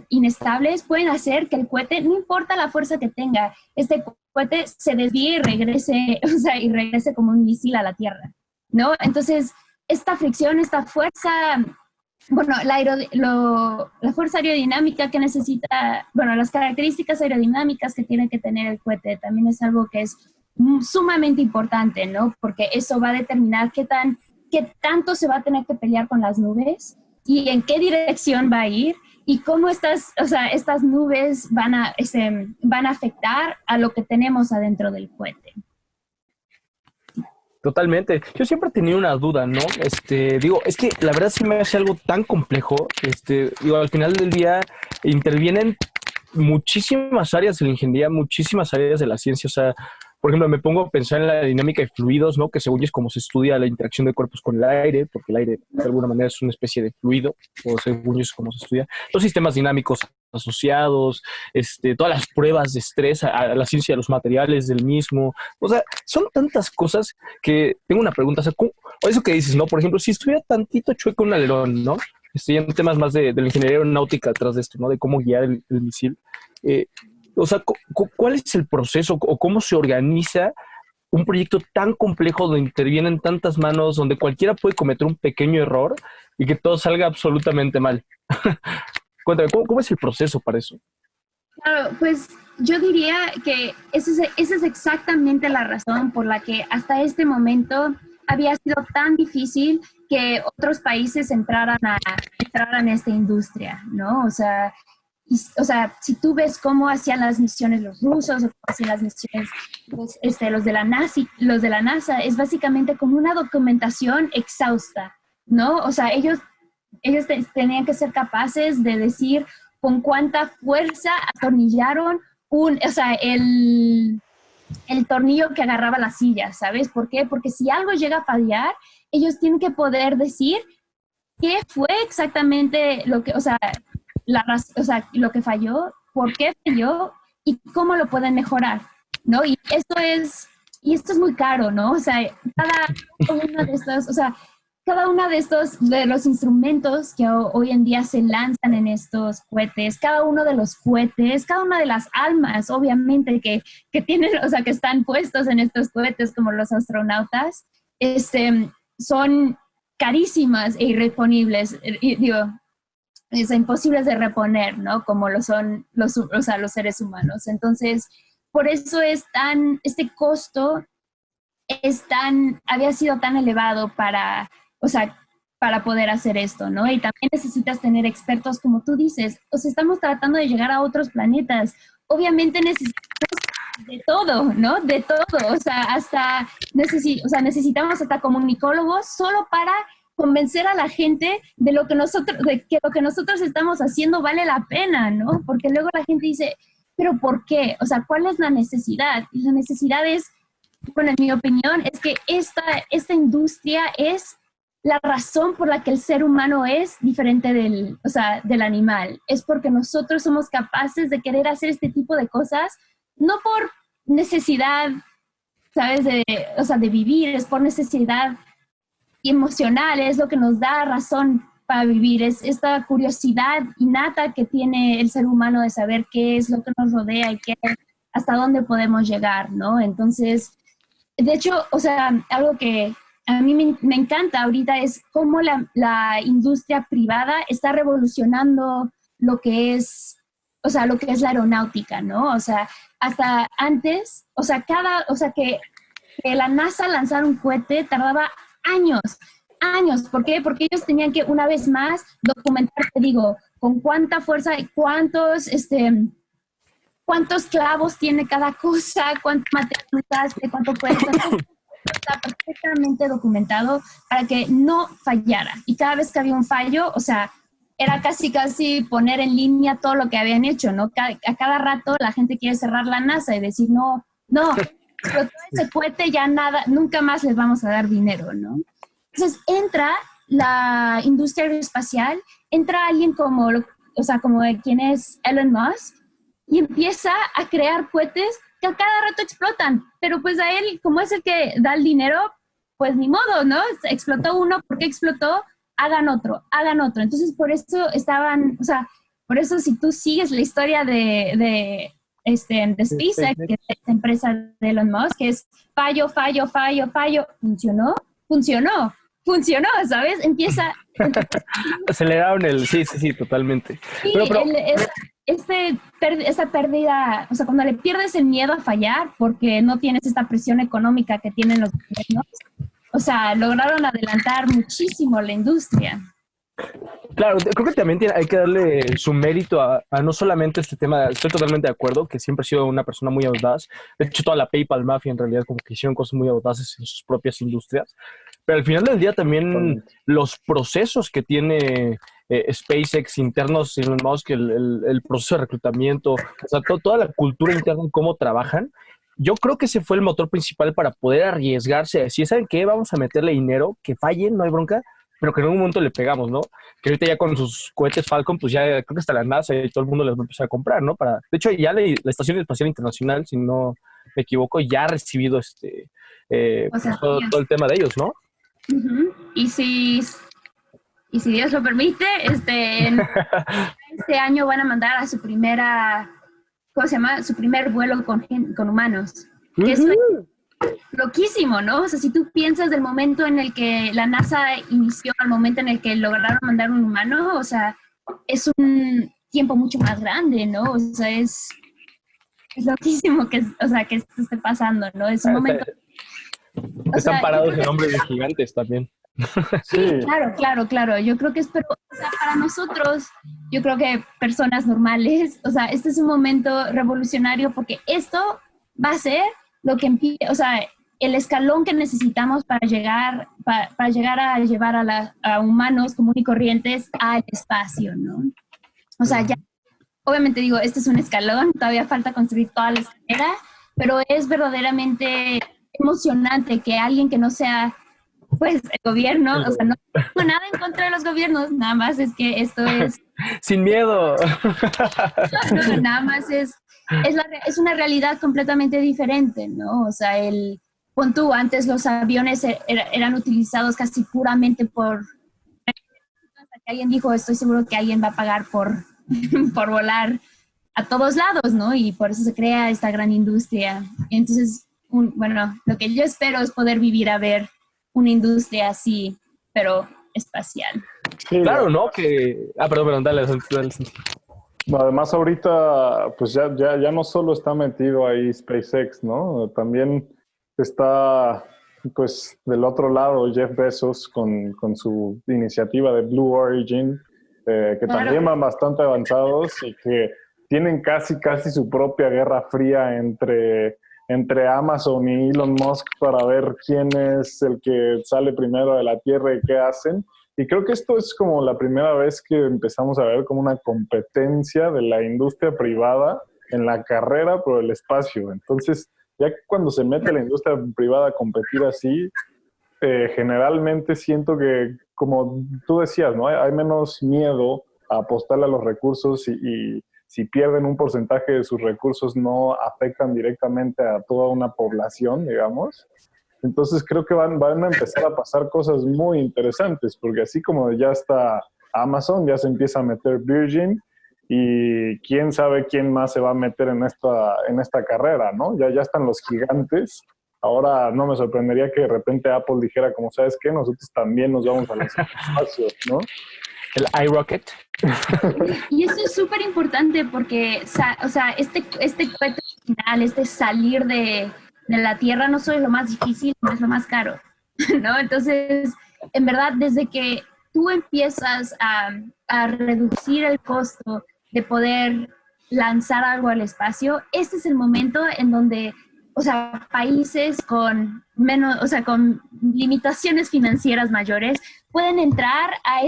inestables, pueden hacer que el cohete, no importa la fuerza que tenga, este cohete se desvíe y regrese como un misil a la Tierra, ¿no? Entonces, esta fricción, esta fuerza, bueno, la fuerza aerodinámica que necesita, bueno, las características aerodinámicas que tiene que tener el cohete también es algo que es sumamente importante, ¿no? Porque eso va a determinar qué tanto se va a tener que pelear con las nubes y en qué dirección va a ir y cómo estas nubes van a afectar a lo que tenemos adentro del cohete. Totalmente. Yo siempre he tenido una duda, ¿no? Es que la verdad sí me hace algo tan complejo. Al final del día intervienen muchísimas áreas de la ingeniería, muchísimas áreas de la ciencia. O sea, por ejemplo, me pongo a pensar en la dinámica de fluidos, ¿no? Que según yo es como se estudia la interacción de cuerpos con el aire, porque el aire de alguna manera es una especie de fluido, o según yo es como se estudia. Los sistemas dinámicos asociados, todas las pruebas de estrés, a la ciencia de los materiales del mismo. O sea, son tantas cosas que tengo una pregunta. O eso que dices, ¿no? Por ejemplo, si estuviera tantito chueco un alerón, ¿no? En temas más de la ingeniería aeronáutica detrás de esto, ¿no? De cómo guiar el misil. O sea, ¿cuál es el proceso o cómo se organiza un proyecto tan complejo donde intervienen tantas manos, donde cualquiera puede cometer un pequeño error y que todo salga absolutamente mal? Cuéntame, ¿cómo es el proceso para eso? Claro, pues yo diría que esa es exactamente la razón por la que hasta este momento había sido tan difícil que otros países entraran en esta industria, ¿no? O sea, si tú ves cómo hacían las misiones los rusos o cómo hacían las misiones los de la NASA, es básicamente como una documentación exhausta, ¿no? O sea, ellos tenían que ser capaces de decir con cuánta fuerza atornillaron el tornillo que agarraba la silla, ¿sabes? ¿Por qué? Porque si algo llega a fallar, ellos tienen que poder decir qué fue exactamente lo que falló, por qué falló y cómo lo pueden mejorar, ¿no? Y esto es muy caro, ¿no? O sea, cada uno de estos, cada uno de los instrumentos que hoy en día se lanzan en estos cohetes, cada uno de los cohetes, cada una de las almas, obviamente, que tienen, o sea, que están puestos en estos cohetes como los astronautas, son carísimas e irreponibles, imposibles de reponer, ¿no? Como lo son los seres humanos. Entonces, por eso este costo había sido tan elevado para poder hacer esto, ¿no? Y también necesitas tener expertos, como tú dices. O sea, estamos tratando de llegar a otros planetas. Obviamente necesitamos de todo, ¿no? De todo. O sea, necesitamos hasta comunicólogos solo para convencer a la gente de que lo que nosotros estamos haciendo vale la pena, ¿no? Porque luego la gente dice, ¿pero por qué? O sea, ¿cuál es la necesidad? Y la necesidad es, bueno, en mi opinión, es que esta industria es la razón por la que el ser humano es diferente del animal. Es porque nosotros somos capaces de querer hacer este tipo de cosas, no por necesidad, ¿sabes? De vivir, es por necesidad emocional, es lo que nos da razón para vivir, es esta curiosidad innata que tiene el ser humano de saber qué es lo que nos rodea y hasta dónde podemos llegar, ¿no? Entonces, de hecho, o sea, algo que a mí me encanta ahorita es cómo la industria privada está revolucionando lo que es la aeronáutica, ¿no? O sea, hasta antes, que la NASA lanzara un cohete tardaba años. ¿Por qué? Porque ellos tenían que, una vez más, documentar, te digo, con cuánta fuerza y cuántos clavos tiene cada cosa, cuánto material usaste, cuánto cuesta. Está perfectamente documentado para que no fallara. Y cada vez que había un fallo, o sea, era casi poner en línea todo lo que habían hecho, ¿no? A cada rato la gente quiere cerrar la NASA y decir, no, explotó ese cohete, ya nada, nunca más les vamos a dar dinero, ¿no? Entonces entra la industria aeroespacial, entra alguien como quien es Elon Musk, y empieza a crear cohetes que a cada rato explotan, pero pues a él, como es el que da el dinero, pues ni modo, ¿no? Explotó uno, ¿por qué explotó? Hagan otro. Entonces, por eso por eso si tú sigues la historia de SpaceX, que es la empresa de Elon Musk, que es fallo, funcionó, ¿sabes? Empieza... Aceleraron sí, totalmente. Sí, esta pérdida, o sea, cuando le pierdes el miedo a fallar porque no tienes esta presión económica que tienen los gobiernos, o sea, lograron adelantar muchísimo la industria. Claro, creo que también hay que darle su mérito a no solamente este tema. Estoy totalmente de acuerdo que siempre ha sido una persona muy audaz. De hecho, toda la PayPal Mafia en realidad como que hicieron cosas muy audaces en sus propias industrias. Pero al final del día también los procesos que tiene SpaceX internos, Elon Musk, el proceso de reclutamiento, o sea, toda la cultura interna en cómo trabajan, yo creo que ese fue el motor principal para poder arriesgarse a decir, ¿saben qué? Vamos a meterle dinero, que fallen, no hay bronca, pero que en algún momento le pegamos, ¿no? Que ahorita ya con sus cohetes Falcon, pues ya creo que hasta la NASA y todo el mundo les va a empezar a comprar, ¿no? De hecho, ya la Estación Espacial Internacional, si no me equivoco, ya ha recibido todo el tema de ellos, ¿no? Uh-huh. Y si Dios lo permite, este año van a mandar a su primera, ¿cómo se llama? Su primer vuelo con humanos. Que es loquísimo, ¿no? O sea, si tú piensas del momento en el que la NASA inició al momento en el que lograron mandar un humano, o sea, es un tiempo mucho más grande, ¿no? O sea, es loquísimo que esto esté pasando, ¿no? Es un momento... Están parados en hombres de gigantes también. Sí, claro. Yo creo que para nosotros, yo creo que personas normales, o sea, este es un momento revolucionario porque esto va a ser lo que empieza, o sea, el escalón que necesitamos para llegar a llevar a humanos comunes y corrientes al espacio, ¿no? O sea, ya, obviamente digo, este es un escalón, todavía falta construir toda la escalera, pero es verdaderamente emocionante que alguien que no sea, pues, el gobierno, o sea, no tengo nada en contra de los gobiernos, nada más es que esto es... Sin miedo. No, nada más es una realidad completamente diferente, ¿no? O sea, pon tú, antes los aviones eran utilizados casi puramente por... Que alguien dijo, estoy seguro que alguien va a pagar por, por volar a todos lados, ¿no? Y por eso se crea esta gran industria. Entonces, bueno, lo que yo espero es poder vivir a ver una industria así, pero espacial. Sí, Claro, ¿no? Perdón, dale. Además, ahorita, pues ya no solo está metido ahí SpaceX, ¿no? También está, pues, del otro lado Jeff Bezos con su iniciativa de Blue Origin, que también van bastante avanzados y que tienen casi su propia guerra fría entre Amazon y Elon Musk para ver quién es el que sale primero de la Tierra y qué hacen. Y creo que esto es como la primera vez que empezamos a ver como una competencia de la industria privada en la carrera por el espacio. Entonces, ya cuando se mete la industria privada a competir así, generalmente siento que, como tú decías, ¿no? Hay menos miedo a apostarle a los recursos y si pierden un porcentaje de sus recursos no afectan directamente a toda una población, digamos. Entonces creo que van a empezar a pasar cosas muy interesantes, porque así como ya está Amazon, ya se empieza a meter Virgin, y quién sabe quién más se va a meter en esta carrera, ¿no? Ya están los gigantes. Ahora no me sorprendería que de repente Apple dijera, como, ¿sabes qué? Nosotros también nos vamos a lanzar al espacio, ¿no? El iRocket. Y eso es súper importante porque, o sea, este cohete final, salir de la Tierra no solo es lo más difícil, no es lo más caro, ¿no? Entonces, en verdad, desde que tú empiezas a reducir el costo de poder lanzar algo al espacio, este es el momento en donde, o sea, países con menos, o sea, con limitaciones financieras mayores pueden entrar a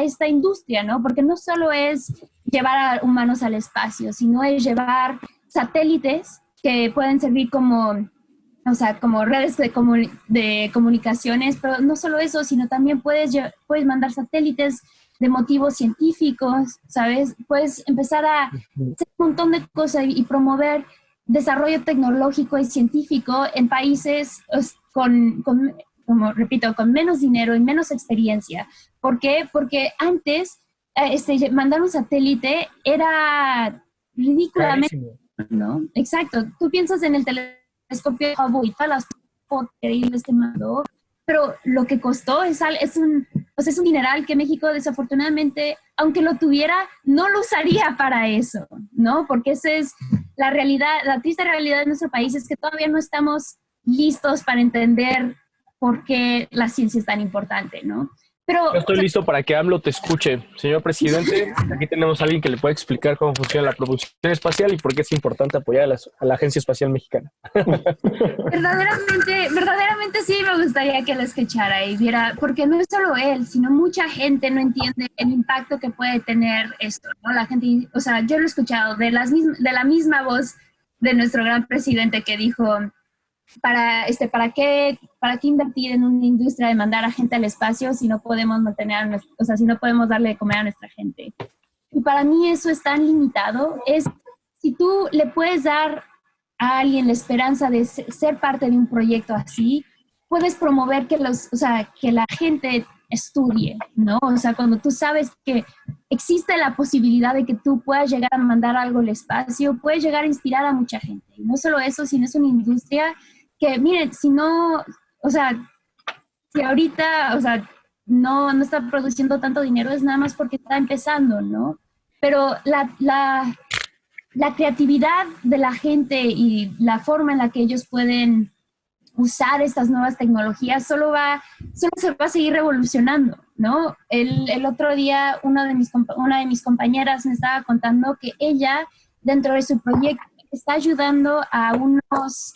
esta industria, ¿no? Porque no solo es llevar a humanos al espacio, sino es llevar satélites que pueden servir como, o sea, como redes de comunicaciones, pero no solo eso, sino también puedes mandar satélites de motivos científicos, ¿sabes? Puedes empezar a hacer un montón de cosas y promover desarrollo tecnológico y científico en países como repito, con menos dinero y menos experiencia. ¿Por qué? Porque antes mandar un satélite era ridículamente, ¿no? Exacto. Tú piensas en el telescopio Hubble y todas las fotos increíbles que mandó, pero lo que costó es un dineral que México desafortunadamente, aunque lo tuviera, no lo usaría para eso, ¿no? Porque esa es la realidad, la triste realidad de nuestro país es que todavía no estamos listos para entender por qué la ciencia es tan importante, ¿no? Pero, yo estoy listo para que AMLO te escuche. Señor presidente, aquí tenemos a alguien que le puede explicar cómo funciona la propulsión espacial y por qué es importante apoyar a la Agencia Espacial Mexicana. Verdaderamente sí me gustaría que lo escuchara y viera, porque no es solo él, sino mucha gente no entiende el impacto que puede tener esto, ¿no? La gente, o sea, yo lo he escuchado de la misma voz de nuestro gran presidente que dijo, ¿para qué invertir en una industria de mandar a gente al espacio si no podemos si no podemos darle de comer a nuestra gente? Y para mí eso es tan limitado. Si tú le puedes dar a alguien la esperanza de ser parte de un proyecto así, puedes promover que la gente estudie, ¿no? O sea, cuando tú sabes que existe la posibilidad de que tú puedas llegar a mandar algo al espacio, puedes llegar a inspirar a mucha gente. Y no solo eso, sino es una industria que, miren, si ahorita, o sea, no está produciendo tanto dinero, es nada más porque está empezando, ¿no? Pero la creatividad de la gente y la forma en la que ellos pueden usar estas nuevas tecnologías solo se va a seguir revolucionando, ¿no? El otro día una de mis compañeras me estaba contando que ella, dentro de su proyecto, está ayudando a unos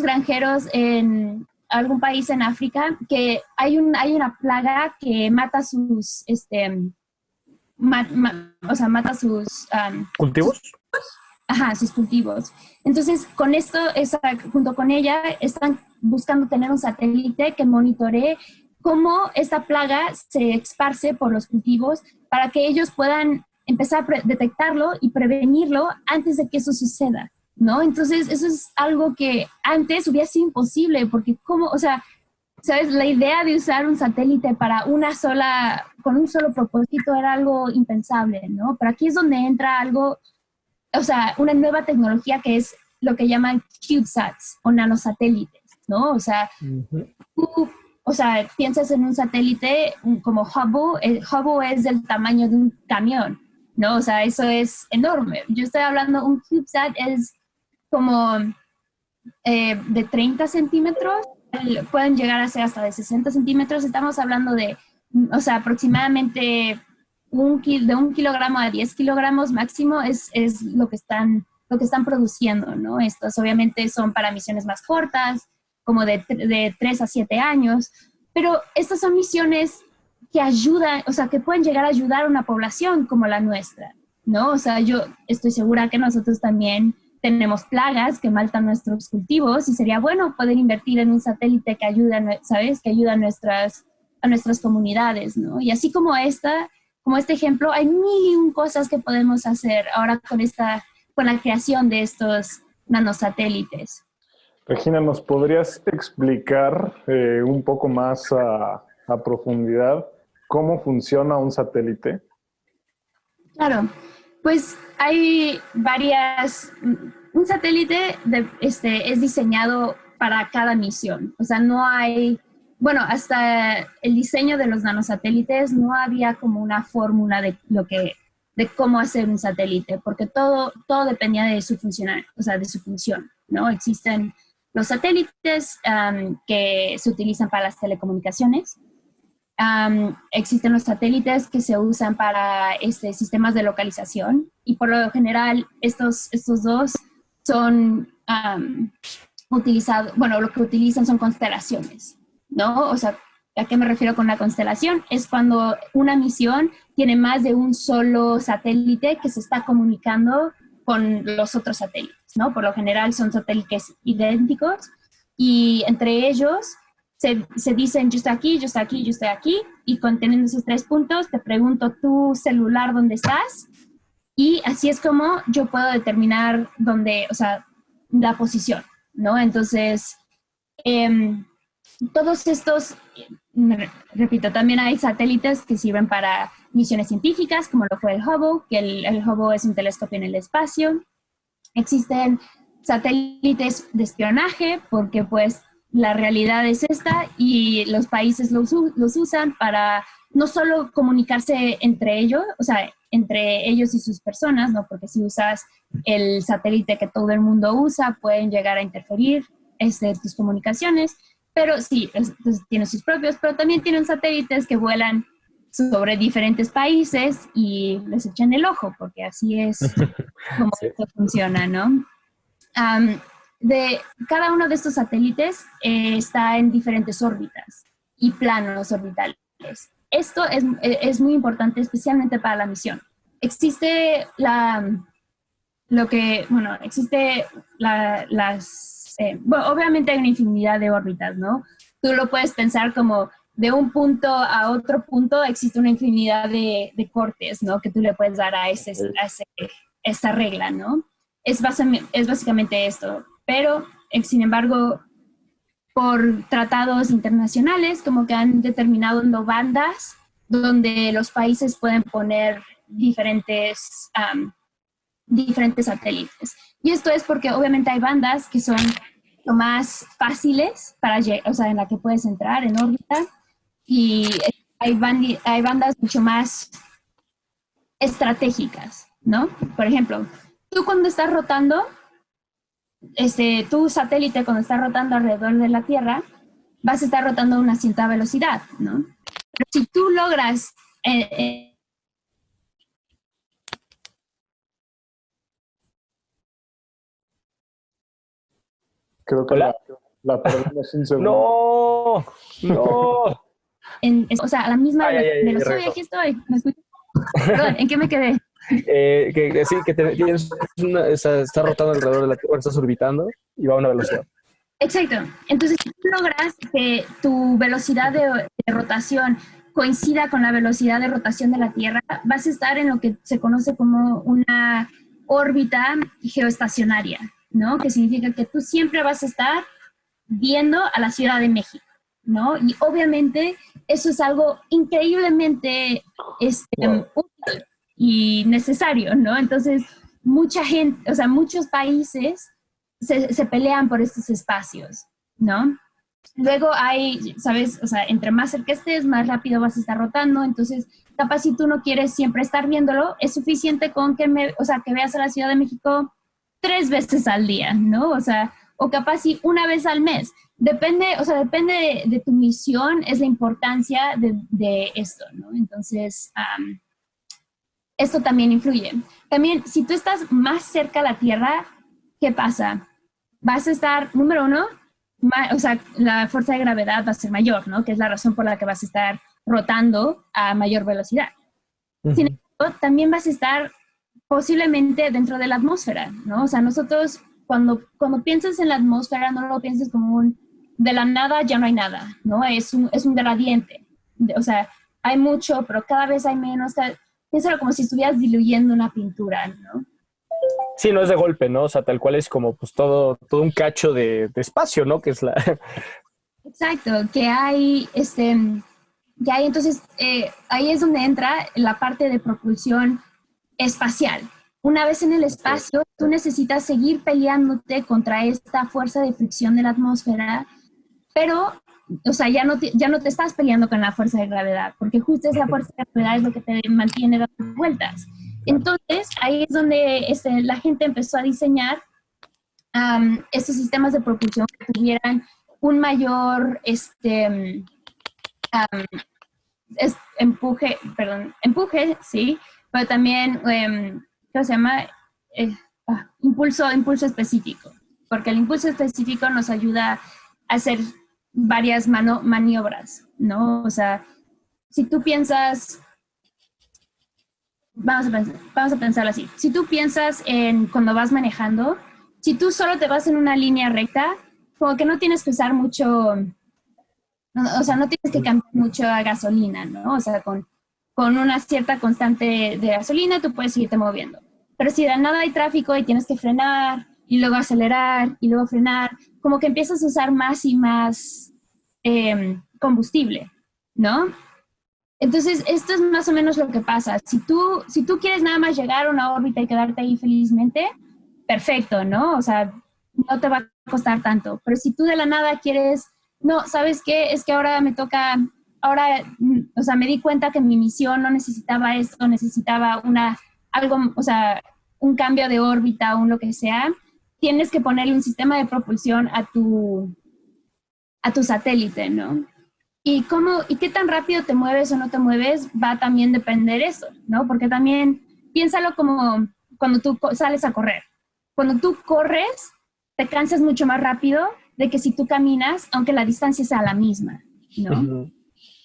granjeros en algún país en África, que hay una plaga que mata sus, mata sus... ¿Cultivos? Sus cultivos. Entonces, con esto, junto con ella, están buscando tener un satélite que monitoree cómo esta plaga se esparce por los cultivos para que ellos puedan empezar a detectarlo y prevenirlo antes de que eso suceda, ¿no? Entonces, eso es algo que antes hubiera sido imposible, porque cómo, o sea, ¿sabes? La idea de usar un satélite para con un solo propósito era algo impensable, ¿no? Pero aquí es donde entra algo, o sea, una nueva tecnología que es lo que llaman CubeSats o nanosatélites, ¿no? O sea, tú, o sea, piensas en un satélite como Hubble, el Hubble es del tamaño de un camión, ¿no? O sea, eso es enorme. Yo estoy hablando, un CubeSat es como de 30 centímetros, pueden llegar a ser hasta de 60 centímetros. Estamos hablando de, o sea, aproximadamente de 1 kilogramo a 10 kilogramos máximo es lo que están produciendo, ¿no? Estos obviamente son para misiones más cortas, como de 3 a 7 años, pero estas son misiones que ayudan, o sea, que pueden llegar a ayudar a una población como la nuestra, ¿no? O sea, yo estoy segura que nosotros también tenemos plagas que maltan nuestros cultivos y sería bueno poder invertir en un satélite que ayuda, ¿sabes? Que ayuda a nuestras comunidades, ¿no? Y así como este ejemplo, hay mil y un cosas que podemos hacer ahora con la creación de estos nanosatélites. Regina, ¿nos podrías explicar un poco más a profundidad cómo funciona un satélite? Claro, pues hay un satélite es diseñado para cada misión, o sea, no hay, bueno, hasta el diseño de los nanosatélites no había como una fórmula de cómo hacer un satélite, porque todo dependía de su función, ¿no? Existen los satélites que se utilizan para las telecomunicaciones. Existen los satélites que se usan para sistemas de localización y por lo general estos dos son utilizados, bueno, lo que utilizan son constelaciones, ¿no? O sea, ¿a qué me refiero con la constelación? Es cuando una misión tiene más de un solo satélite que se está comunicando con los otros satélites, ¿no? Por lo general son satélites idénticos y entre ellos se dicen yo estoy aquí, yo estoy aquí, yo estoy aquí y conteniendo esos 3 puntos te pregunto tu celular dónde estás y así es como yo puedo determinar dónde, o sea, la posición, ¿no? Entonces, todos estos, repito, también hay satélites que sirven para misiones científicas, como lo fue el Hubble, que el Hubble es un telescopio en el espacio. Existen satélites de espionaje, porque pues la realidad es esta y los países los usan para no solo comunicarse entre ellos, o sea, entre ellos y sus personas, ¿no? Porque si usas el satélite que todo el mundo usa, pueden llegar a interferir tus comunicaciones. Pero sí, tienen sus propios, pero también tienen satélites que vuelan sobre diferentes países y les echan el ojo, porque así es como sí. Esto funciona, ¿no? De cada uno de estos satélites está en diferentes órbitas y planos orbitales. Esto es muy importante, especialmente para la misión. Existe bueno, obviamente hay una infinidad de órbitas, ¿no? Tú lo puedes pensar como de un punto a otro punto existe una infinidad de cortes, ¿no? Que tú le puedes dar a esa regla, ¿no? Es básicamente esto. Pero, sin embargo, por tratados internacionales, como que han determinado bandas donde los países pueden poner diferentes satélites. Y esto es porque obviamente hay bandas que son lo más fáciles o sea, en la que puedes entrar en órbita y hay bandas mucho más estratégicas, ¿no? Por ejemplo, tú cuando estás rotando, tu satélite cuando está rotando alrededor de la Tierra, vas a estar rotando a una cierta velocidad, ¿no? Pero si tú logras creo que la perdimos un segundo. No. O sea, a la misma velocidad. Aquí estoy. ¿Me escuchas? Perdón, ¿en qué me quedé? Está rotando alrededor de la Tierra, estás orbitando y va a una velocidad. Exacto. Entonces, si tú logras que tu velocidad de rotación coincida con la velocidad de rotación de la Tierra, vas a estar en lo que se conoce como una órbita geoestacionaria, ¿no? Que significa que tú siempre vas a estar viendo a la Ciudad de México, ¿no? Y obviamente eso es algo increíblemente útil y necesario, ¿no? Entonces, mucha gente, o sea, muchos países se pelean por estos espacios, ¿no? Luego hay, ¿sabes? O sea, entre más cerca estés, más rápido vas a estar rotando. Entonces, capaz si tú no quieres siempre estar viéndolo, es suficiente con que que veas a la Ciudad de México 3 veces al día, ¿no? O sea, o capaz si una vez al mes. Depende, o sea, depende de tu misión, es la importancia de esto, ¿no? Entonces, esto también influye. También, si tú estás más cerca a la Tierra, ¿qué pasa? Vas a estar, número uno, o sea, la fuerza de gravedad va a ser mayor, ¿no? Que es la razón por la que vas a estar rotando a mayor velocidad. Sin embargo, también vas a estar posiblemente dentro de la atmósfera, ¿no? O sea, nosotros, cuando piensas en la atmósfera, no lo pienses como de la nada ya no hay nada, ¿no? Es un gradiente. O sea, hay mucho, pero cada vez hay menos. Piénsalo como si estuvieras diluyendo una pintura, ¿no? Sí, no es de golpe, ¿no? O sea, tal cual es como pues todo un cacho de espacio, ¿no? Que es la... Exacto, que hay, entonces, ahí es donde entra la parte de propulsión espacial. Una vez en el espacio, tú necesitas seguir peleándote contra esta fuerza de fricción de la atmósfera, pero, o sea, ya no te estás peleando con la fuerza de gravedad, porque justo esa fuerza de gravedad es lo que te mantiene dando vueltas. Entonces, ahí es donde la gente empezó a diseñar estos sistemas de propulsión que tuvieran un mayor empuje, sí, pero también, ¿cómo se llama? Impulso específico, porque el impulso específico nos ayuda a hacer varias maniobras, ¿no? O sea, si tú piensas, vamos a pensar así, si tú piensas en cuando vas manejando, si tú solo te vas en una línea recta, como que no tienes que usar mucho, o sea, no tienes que cambiar mucho a gasolina, ¿no? O sea, con una cierta constante de gasolina tú puedes seguirte moviendo. Pero si de nada hay tráfico y tienes que frenar y luego acelerar y luego frenar, como que empiezas a usar más y más combustible, ¿no? Entonces, esto es más o menos lo que pasa. Si tú quieres nada más llegar a una órbita y quedarte ahí felizmente, perfecto, ¿no? O sea, no te va a costar tanto. Pero si tú de la nada quieres, no, ¿sabes qué? Es que ahora o sea, me di cuenta que mi misión no necesitaba esto, necesitaba o sea, un cambio de órbita o lo que sea, tienes que ponerle un sistema de propulsión a tu satélite, ¿no? Y qué tan rápido te mueves o no te mueves va a también depender eso, ¿no? Porque también piénsalo como cuando tú sales a correr. Cuando tú corres, te cansas mucho más rápido de que si tú caminas, aunque la distancia sea la misma, ¿no?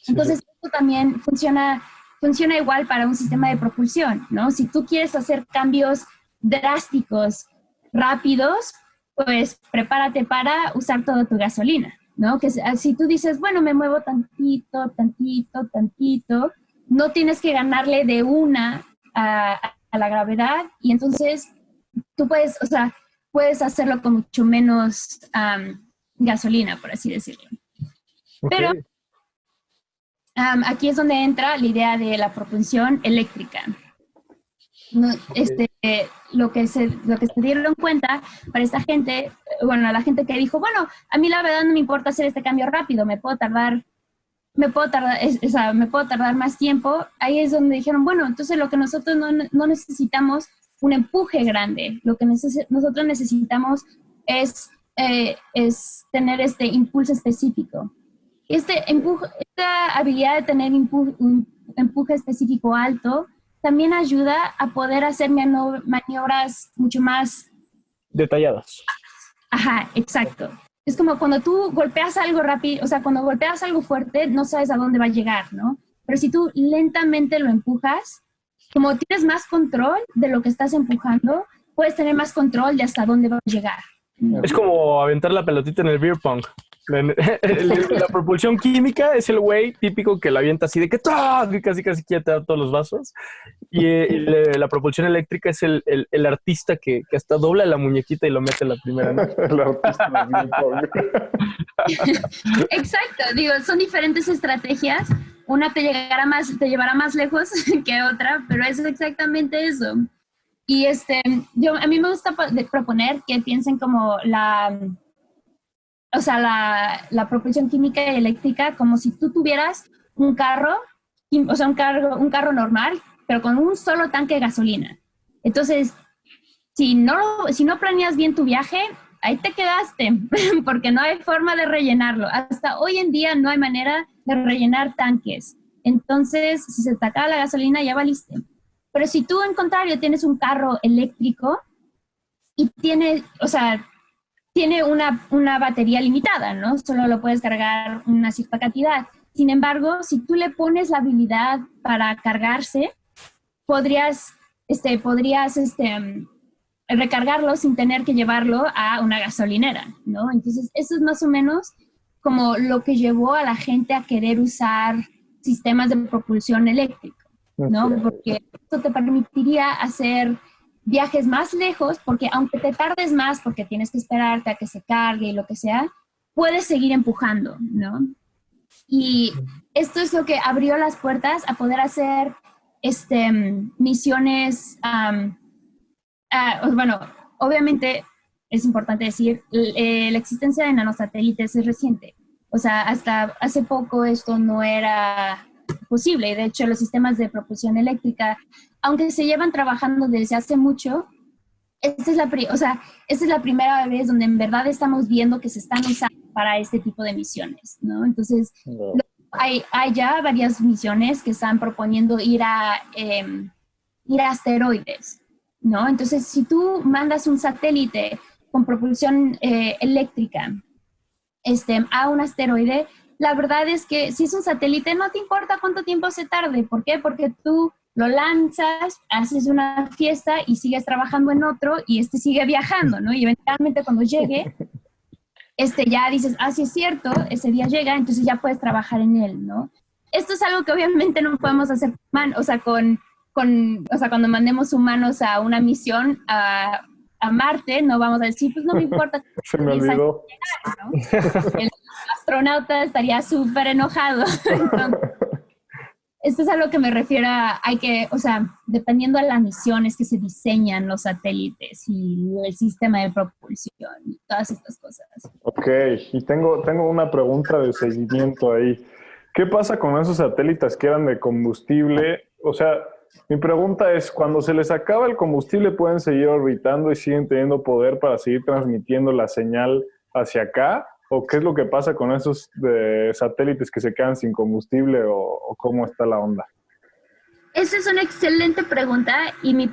Sí, entonces, esto también funciona igual para un sistema de propulsión, ¿no? Si tú quieres hacer cambios drásticos, rápidos, pues prepárate para usar toda tu gasolina, ¿no? Que si tú dices, bueno, me muevo tantito, no tienes que ganarle de una a la gravedad y entonces tú puedes, o sea, puedes hacerlo con mucho menos gasolina, por así decirlo. Okay. Pero aquí es donde entra la idea de la propulsión eléctrica. No, lo que se dieron cuenta para esta gente, bueno, la gente que dijo, bueno, a mí la verdad no me importa hacer este cambio rápido, me puedo tardar más tiempo. Ahí es donde dijeron, bueno, entonces lo que nosotros no necesitamos un empuje grande, lo que nosotros necesitamos es tener este impulso específico. Esta habilidad de tener un empuje específico alto también ayuda a poder hacer maniobras mucho más detalladas. Ajá, exacto. Es como cuando tú golpeas algo rápido, o sea, cuando golpeas algo fuerte, no sabes a dónde va a llegar, ¿no? Pero si tú lentamente lo empujas, como tienes más control de lo que estás empujando, puedes tener más control de hasta dónde va a llegar, ¿no? Es como aventar la pelotita en el beer pong. La propulsión química es el güey típico que la avienta así de que casi quieta todos los vasos. Y la propulsión eléctrica es el artista que hasta dobla la muñequita y lo mete en la primera, ¿no? El artista del ping-pong. Exacto, digo, son diferentes estrategias. Una te llevará más lejos que otra, pero es exactamente eso. Y a mí me gusta proponer que piensen como la propulsión química y eléctrica como si tú tuvieras un carro, o sea, un carro normal, pero con un solo tanque de gasolina. Entonces, si no planeas bien tu viaje, ahí te quedaste, porque no hay forma de rellenarlo. Hasta hoy en día no hay manera de rellenar tanques. Entonces, si se te acaba la gasolina, ya valiste. Pero si tú, en contrario, tienes un carro eléctrico y tiene una batería limitada, ¿no? Solo lo puedes cargar una cierta cantidad. Sin embargo, si tú le pones la habilidad para cargarse, podrías recargarlo sin tener que llevarlo a una gasolinera, ¿no? Entonces, eso es más o menos como lo que llevó a la gente a querer usar sistemas de propulsión eléctrica, ¿no? Porque esto te permitiría hacer viajes más lejos, porque aunque te tardes más, porque tienes que esperarte a que se cargue y lo que sea, puedes seguir empujando, ¿no? Y esto es lo que abrió las puertas a poder hacer misiones. Bueno, obviamente es importante decir, la existencia de nanosatélites es reciente. O sea, hasta hace poco esto no era posible. De hecho, los sistemas de propulsión eléctrica, aunque se llevan trabajando desde hace mucho, esta es la primera vez donde en verdad estamos viendo que se están usando para este tipo de misiones, ¿no? Entonces, hay ya varias misiones que están proponiendo ir a asteroides, ¿no? Entonces, si tú mandas un satélite con propulsión eléctrica a un asteroide, la verdad es que si es un satélite, no te importa cuánto tiempo se tarde. ¿Por qué? Porque tú lo lanzas, haces una fiesta y sigues trabajando en otro y sigue viajando, ¿no? Y eventualmente cuando llegue, ya dices, sí es cierto, ese día llega, entonces ya puedes trabajar en él, ¿no? Esto es algo que obviamente no podemos hacer, cuando mandemos humanos a una misión a Marte, no vamos a decir, pues no me importa. Se me olvidó. Llegar, ¿no? El astronauta estaría súper enojado. Entonces, esto es a lo que me refiero dependiendo de las misiones que se diseñan los satélites y el sistema de propulsión y todas estas cosas. Ok, y tengo una pregunta de seguimiento ahí. ¿Qué pasa con esos satélites que eran de combustible? O sea, mi pregunta es, cuando se les acaba el combustible, ¿pueden seguir orbitando y siguen teniendo poder para seguir transmitiendo la señal hacia acá? ¿O qué es lo que pasa con esos satélites que se quedan sin combustible o cómo está la onda? Esa es una excelente pregunta y mi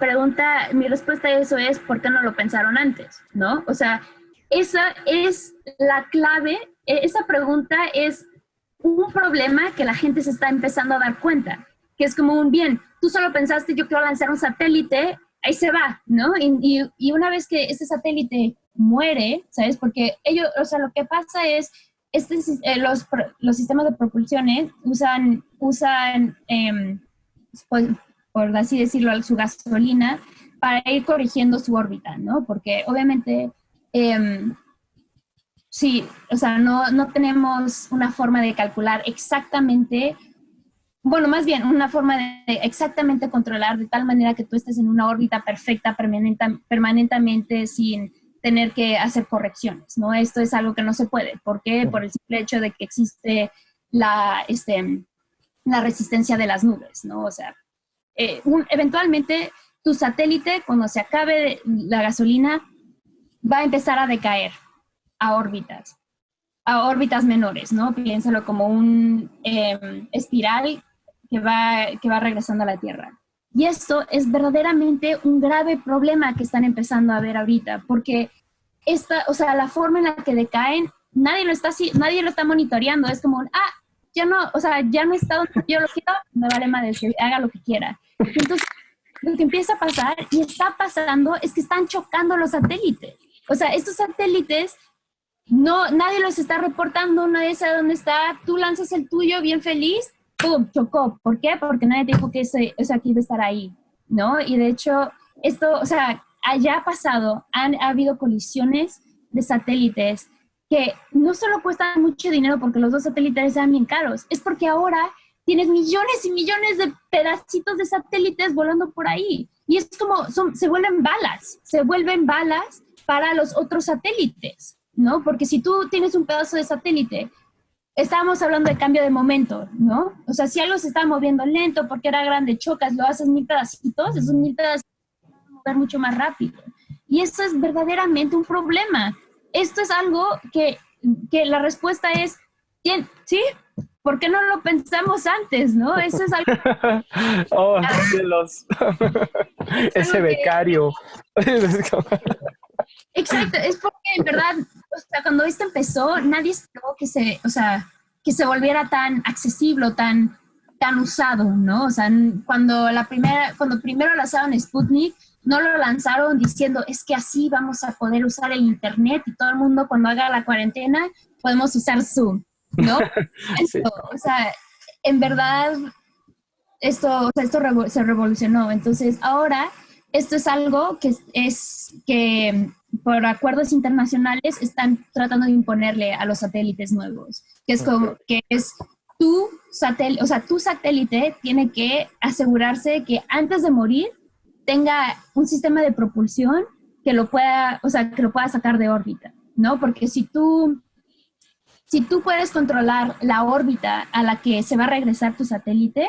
respuesta a eso es ¿por qué no lo pensaron antes? ¿No? O sea, esa es la clave. Esa pregunta es un problema que la gente se está empezando a dar cuenta, que es como tú solo pensaste, yo quiero lanzar un satélite, ahí se va, ¿no? Y una vez que ese satélite muere, ¿sabes? Porque lo que pasa es, los sistemas de propulsión usan por así decirlo, su gasolina para ir corrigiendo su órbita, ¿no? Porque obviamente, no tenemos una forma de calcular exactamente. Bueno, más bien una forma de exactamente controlar de tal manera que tú estés en una órbita perfecta permanentemente sin tener que hacer correcciones, ¿no? Esto es algo que no se puede. ¿Por qué? Por el simple hecho de que existe la resistencia de las nubes, ¿no? O sea, eventualmente tu satélite, cuando se acabe la gasolina, va a empezar a decaer a órbitas menores, ¿no? Piénsalo como un espiral que va regresando a la Tierra. Y esto es verdaderamente un grave problema que están empezando a ver ahorita, porque la forma en la que decaen, nadie lo está monitoreando. Es como, ya no está donde yo lo quiero, me vale madre, que haga lo que quiera. Entonces, lo que empieza a pasar, y está pasando, es que están chocando los satélites. O sea, estos satélites no, nadie los está reportando, nadie sabe dónde está, tú lanzas el tuyo bien feliz, ¡pum!, chocó. ¿Por qué? Porque nadie te dijo que que iba a estar ahí, ¿no? Y de hecho, esto, o sea, allá ha pasado, ha habido colisiones de satélites que no solo cuestan mucho dinero porque los dos satélites sean bien caros, es porque ahora tienes millones y millones de pedacitos de satélites volando por ahí. Y es como, se vuelven balas para los otros satélites, ¿no? Porque si tú tienes un pedazo de satélite, estábamos hablando de cambio de momento, ¿no? O sea, si algo se está moviendo lento porque era grande, chocas, lo haces 1000 pedacitos, esos 1000 pedacitos se van a mover mucho más rápido. Y eso es verdaderamente un problema. Esto es algo que la respuesta es, bien, ¿sí? ¿Por qué no lo pensamos antes, no? Eso es algo... Oh, cielos. Ese becario. Exacto, es porque en verdad, o sea, cuando esto empezó, nadie esperó que se volviera tan accesible, tan usado, ¿no? O sea, cuando primero lanzaron Sputnik, no lo lanzaron diciendo, es que así vamos a poder usar el internet y todo el mundo cuando haga la cuarentena podemos usar Zoom, ¿no? Sí. O sea, en verdad, esto se revolucionó. Entonces, ahora, esto es algo que por acuerdos internacionales están tratando de imponerle a los satélites nuevos, que es como que es tu satélite tiene que asegurarse que antes de morir tenga un sistema de propulsión que lo pueda sacar de órbita, ¿no? Porque si tú puedes controlar la órbita a la que se va a regresar tu satélite,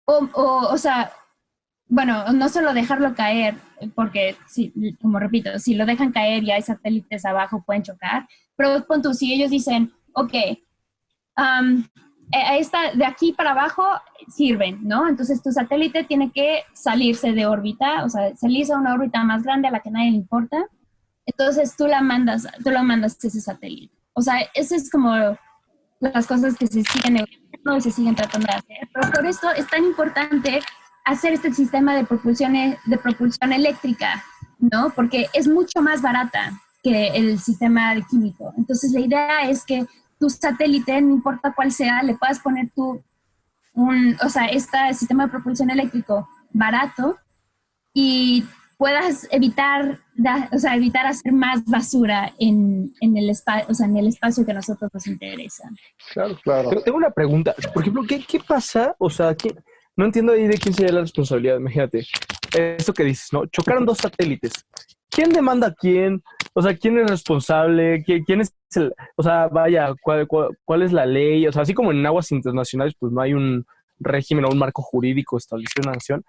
o sea, bueno, no solo dejarlo caer, porque, como repito, si lo dejan caer y hay satélites abajo, pueden chocar, pero pon tú, si ellos dicen, ok, de aquí para abajo sirven, ¿no? Entonces tu satélite tiene que salirse de órbita, o sea, salirse a una órbita más grande a la que a nadie le importa, entonces tú lo mandas a ese satélite. O sea, eso es como las cosas que se siguen negociando y se siguen tratando de hacer, pero por esto es tan importante hacer este sistema de propulsión eléctrica, ¿no? Porque es mucho más barata que el sistema de químico. Entonces la idea es que tu satélite, no importa cuál sea, le puedas poner este sistema de propulsión eléctrico barato y puedas evitar hacer más basura en el espacio que a nosotros nos interesa. Claro. Claro. Tengo una pregunta. Por ejemplo, ¿qué pasa? O sea, no entiendo ahí de quién sería la responsabilidad. Imagínate, esto que dices, ¿no? Chocaron dos satélites. ¿Quién demanda a quién? O sea, ¿quién es responsable? ¿Quién es o sea, vaya, ¿cuál es la ley? O sea, así como en aguas internacionales, pues no hay un régimen o un marco jurídico establecido en una nación.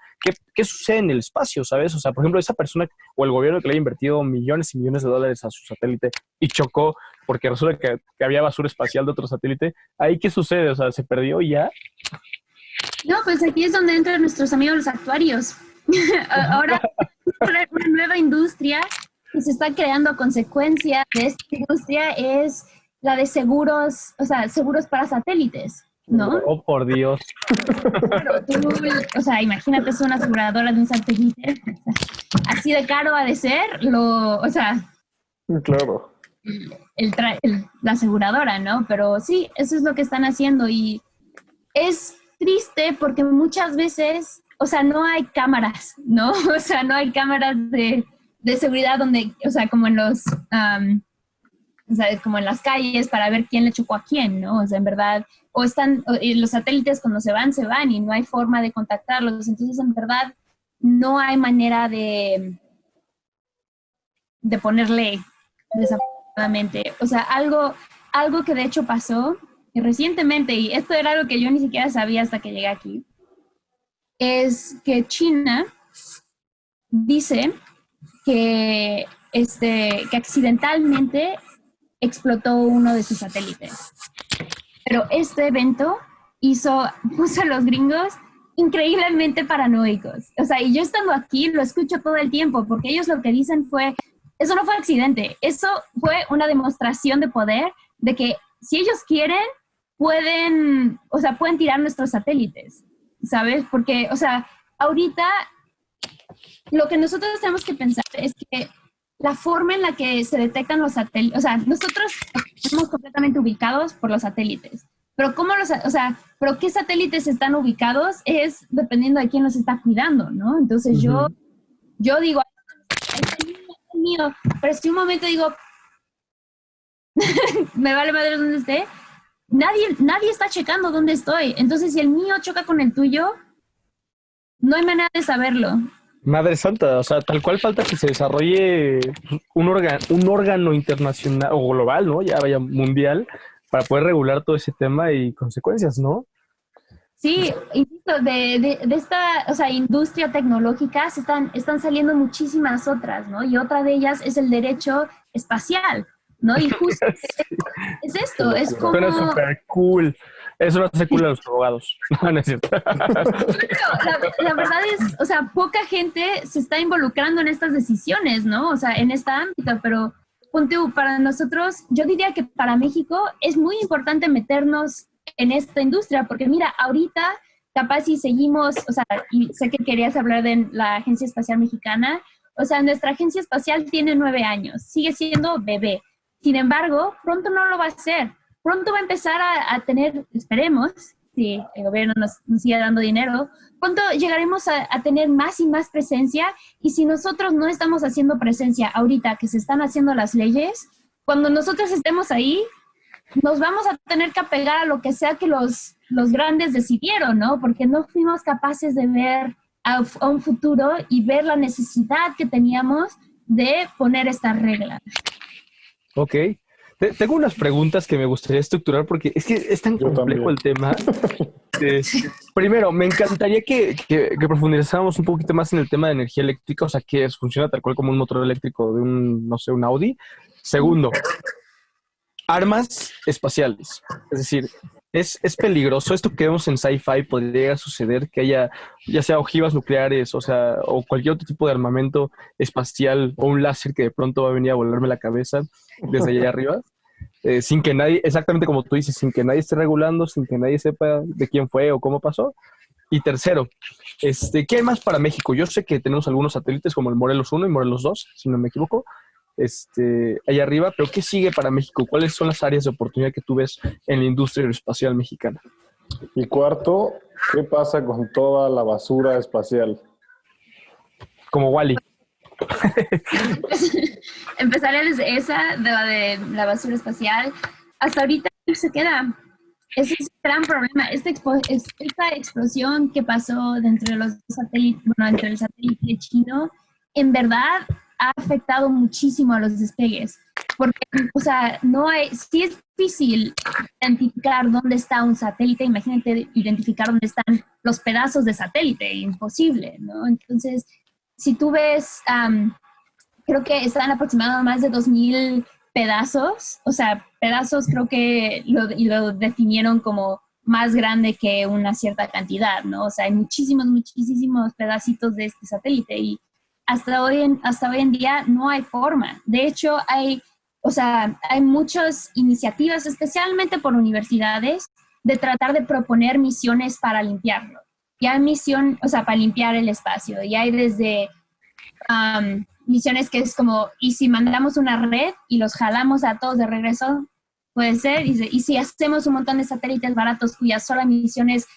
¿Qué sucede en el espacio, sabes? O sea, por ejemplo, esa persona o el gobierno que le ha invertido millones y millones de dólares a su satélite y chocó porque resulta que había basura espacial de otro satélite, ¿ahí qué sucede? O sea, ¿se perdió y ya? No, pues aquí es donde entran nuestros amigos los actuarios. Ahora, una nueva industria que se está creando a consecuencia de esta industria es la de seguros, o sea, seguros para satélites, ¿no? Oh, por Dios. Pero tú, o sea, imagínate, es una aseguradora de un satélite. Así de caro ha de ser, Claro. la aseguradora, ¿no? Pero sí, eso es lo que están haciendo y es triste porque muchas veces, o sea, no hay cámaras, ¿no? O sea, no hay cámaras de seguridad donde, o sea, como en como en las calles para ver quién le chocó a quién, ¿no? O sea, en verdad, los satélites cuando se van y no hay forma de contactarlos. Entonces, en verdad, no hay manera de ponerle desafortunadamente. O sea, algo que de hecho pasó recientemente, y esto era algo que yo ni siquiera sabía hasta que llegué aquí, es que China dice que accidentalmente explotó uno de sus satélites. Pero este evento puso a los gringos increíblemente paranoicos. O sea, y yo estando aquí lo escucho todo el tiempo, porque ellos lo que dicen eso no fue accidente, eso fue una demostración de poder, de que si ellos quieren, pueden tirar nuestros satélites, ¿sabes? Porque, o sea, ahorita lo que nosotros tenemos que pensar es que la forma en la que se detectan los satélites. O sea, nosotros estamos completamente ubicados por los satélites. Pero pero qué satélites están ubicados es dependiendo de quién los está cuidando, ¿no? Entonces yo digo, este es mío, pero si un momento digo, me vale madre donde esté, nadie está checando dónde estoy. Entonces, si el mío choca con el tuyo, no hay manera de saberlo. Madre santa, o sea, tal cual falta que se desarrolle un órgano internacional o global, ¿no? Ya vaya mundial, para poder regular todo ese tema y consecuencias, ¿no? Sí, insisto, de esta, o sea, industria tecnológica están saliendo muchísimas otras, ¿no? Y otra de ellas es el derecho espacial, ¿no? Y justo es esto, es como... Suena súper cool. Eso no hace cool a los abogados. No es cierto. La verdad es, o sea, poca gente se está involucrando en estas decisiones, ¿no? O sea, en este ámbito, pero ponte, para nosotros, yo diría que para México es muy importante meternos en esta industria, porque mira, ahorita capaz si seguimos, o sea, y sé que querías hablar de la Agencia Espacial Mexicana, o sea, nuestra Agencia Espacial tiene 9 años, sigue siendo bebé. Sin embargo, pronto no lo va a hacer. Pronto va a empezar a tener, esperemos, si el gobierno nos sigue dando dinero, pronto llegaremos a tener más y más presencia, y si nosotros no estamos haciendo presencia ahorita que se están haciendo las leyes, cuando nosotros estemos ahí, nos vamos a tener que apegar a lo que sea que los grandes decidieron, ¿no? Porque no fuimos capaces de ver a un futuro y ver la necesidad que teníamos de poner estas reglas. Ok. Tengo unas preguntas que me gustaría estructurar porque es que es tan complejo el tema. Primero, me encantaría que profundizáramos un poquito más en el tema de energía eléctrica, o sea, que funciona tal cual como un motor eléctrico de un Audi. Segundo, armas espaciales. Es decir, es peligroso. Esto que vemos en sci-fi podría llegar a suceder, que haya ya sea ojivas nucleares, o sea, o cualquier otro tipo de armamento espacial o un láser que de pronto va a venir a volarme la cabeza desde allá arriba. Sin que nadie, exactamente como tú dices, sin que nadie esté regulando, sin que nadie sepa de quién fue o cómo pasó. Y tercero, ¿qué hay más para México? Yo sé que tenemos algunos satélites como el Morelos 1 y Morelos 2, si no me equivoco, allá arriba, pero ¿qué sigue para México? ¿Cuáles son las áreas de oportunidad que tú ves en la industria aeroespacial mexicana? Y cuarto, ¿qué pasa con toda la basura espacial? Como Wally. Empezaré desde esa, de la basura espacial. Hasta ahorita se queda. Ese es el gran problema. Esta explosión que pasó dentro de los satélites, bueno, entre el satélite chino, en verdad ha afectado muchísimo a los despegues. Porque, o sea, sí es difícil identificar dónde está un satélite. Imagínate identificar dónde están los pedazos de satélite. Imposible, ¿no? Entonces, si tú ves, creo que están aproximadamente más de 2,000 pedazos. O sea, pedazos creo que lo definieron como más grande que una cierta cantidad, ¿no? O sea, hay muchísimos pedacitos de este satélite y hasta hoy en día no hay forma. De hecho, hay muchas iniciativas, especialmente por universidades, de tratar de proponer misiones para limpiarlo. Y hay para limpiar el espacio. Y hay desde misiones que es como, ¿y si mandamos una red y los jalamos a todos de regreso? Puede ser. Y si hacemos un montón de satélites baratos cuya sola misión es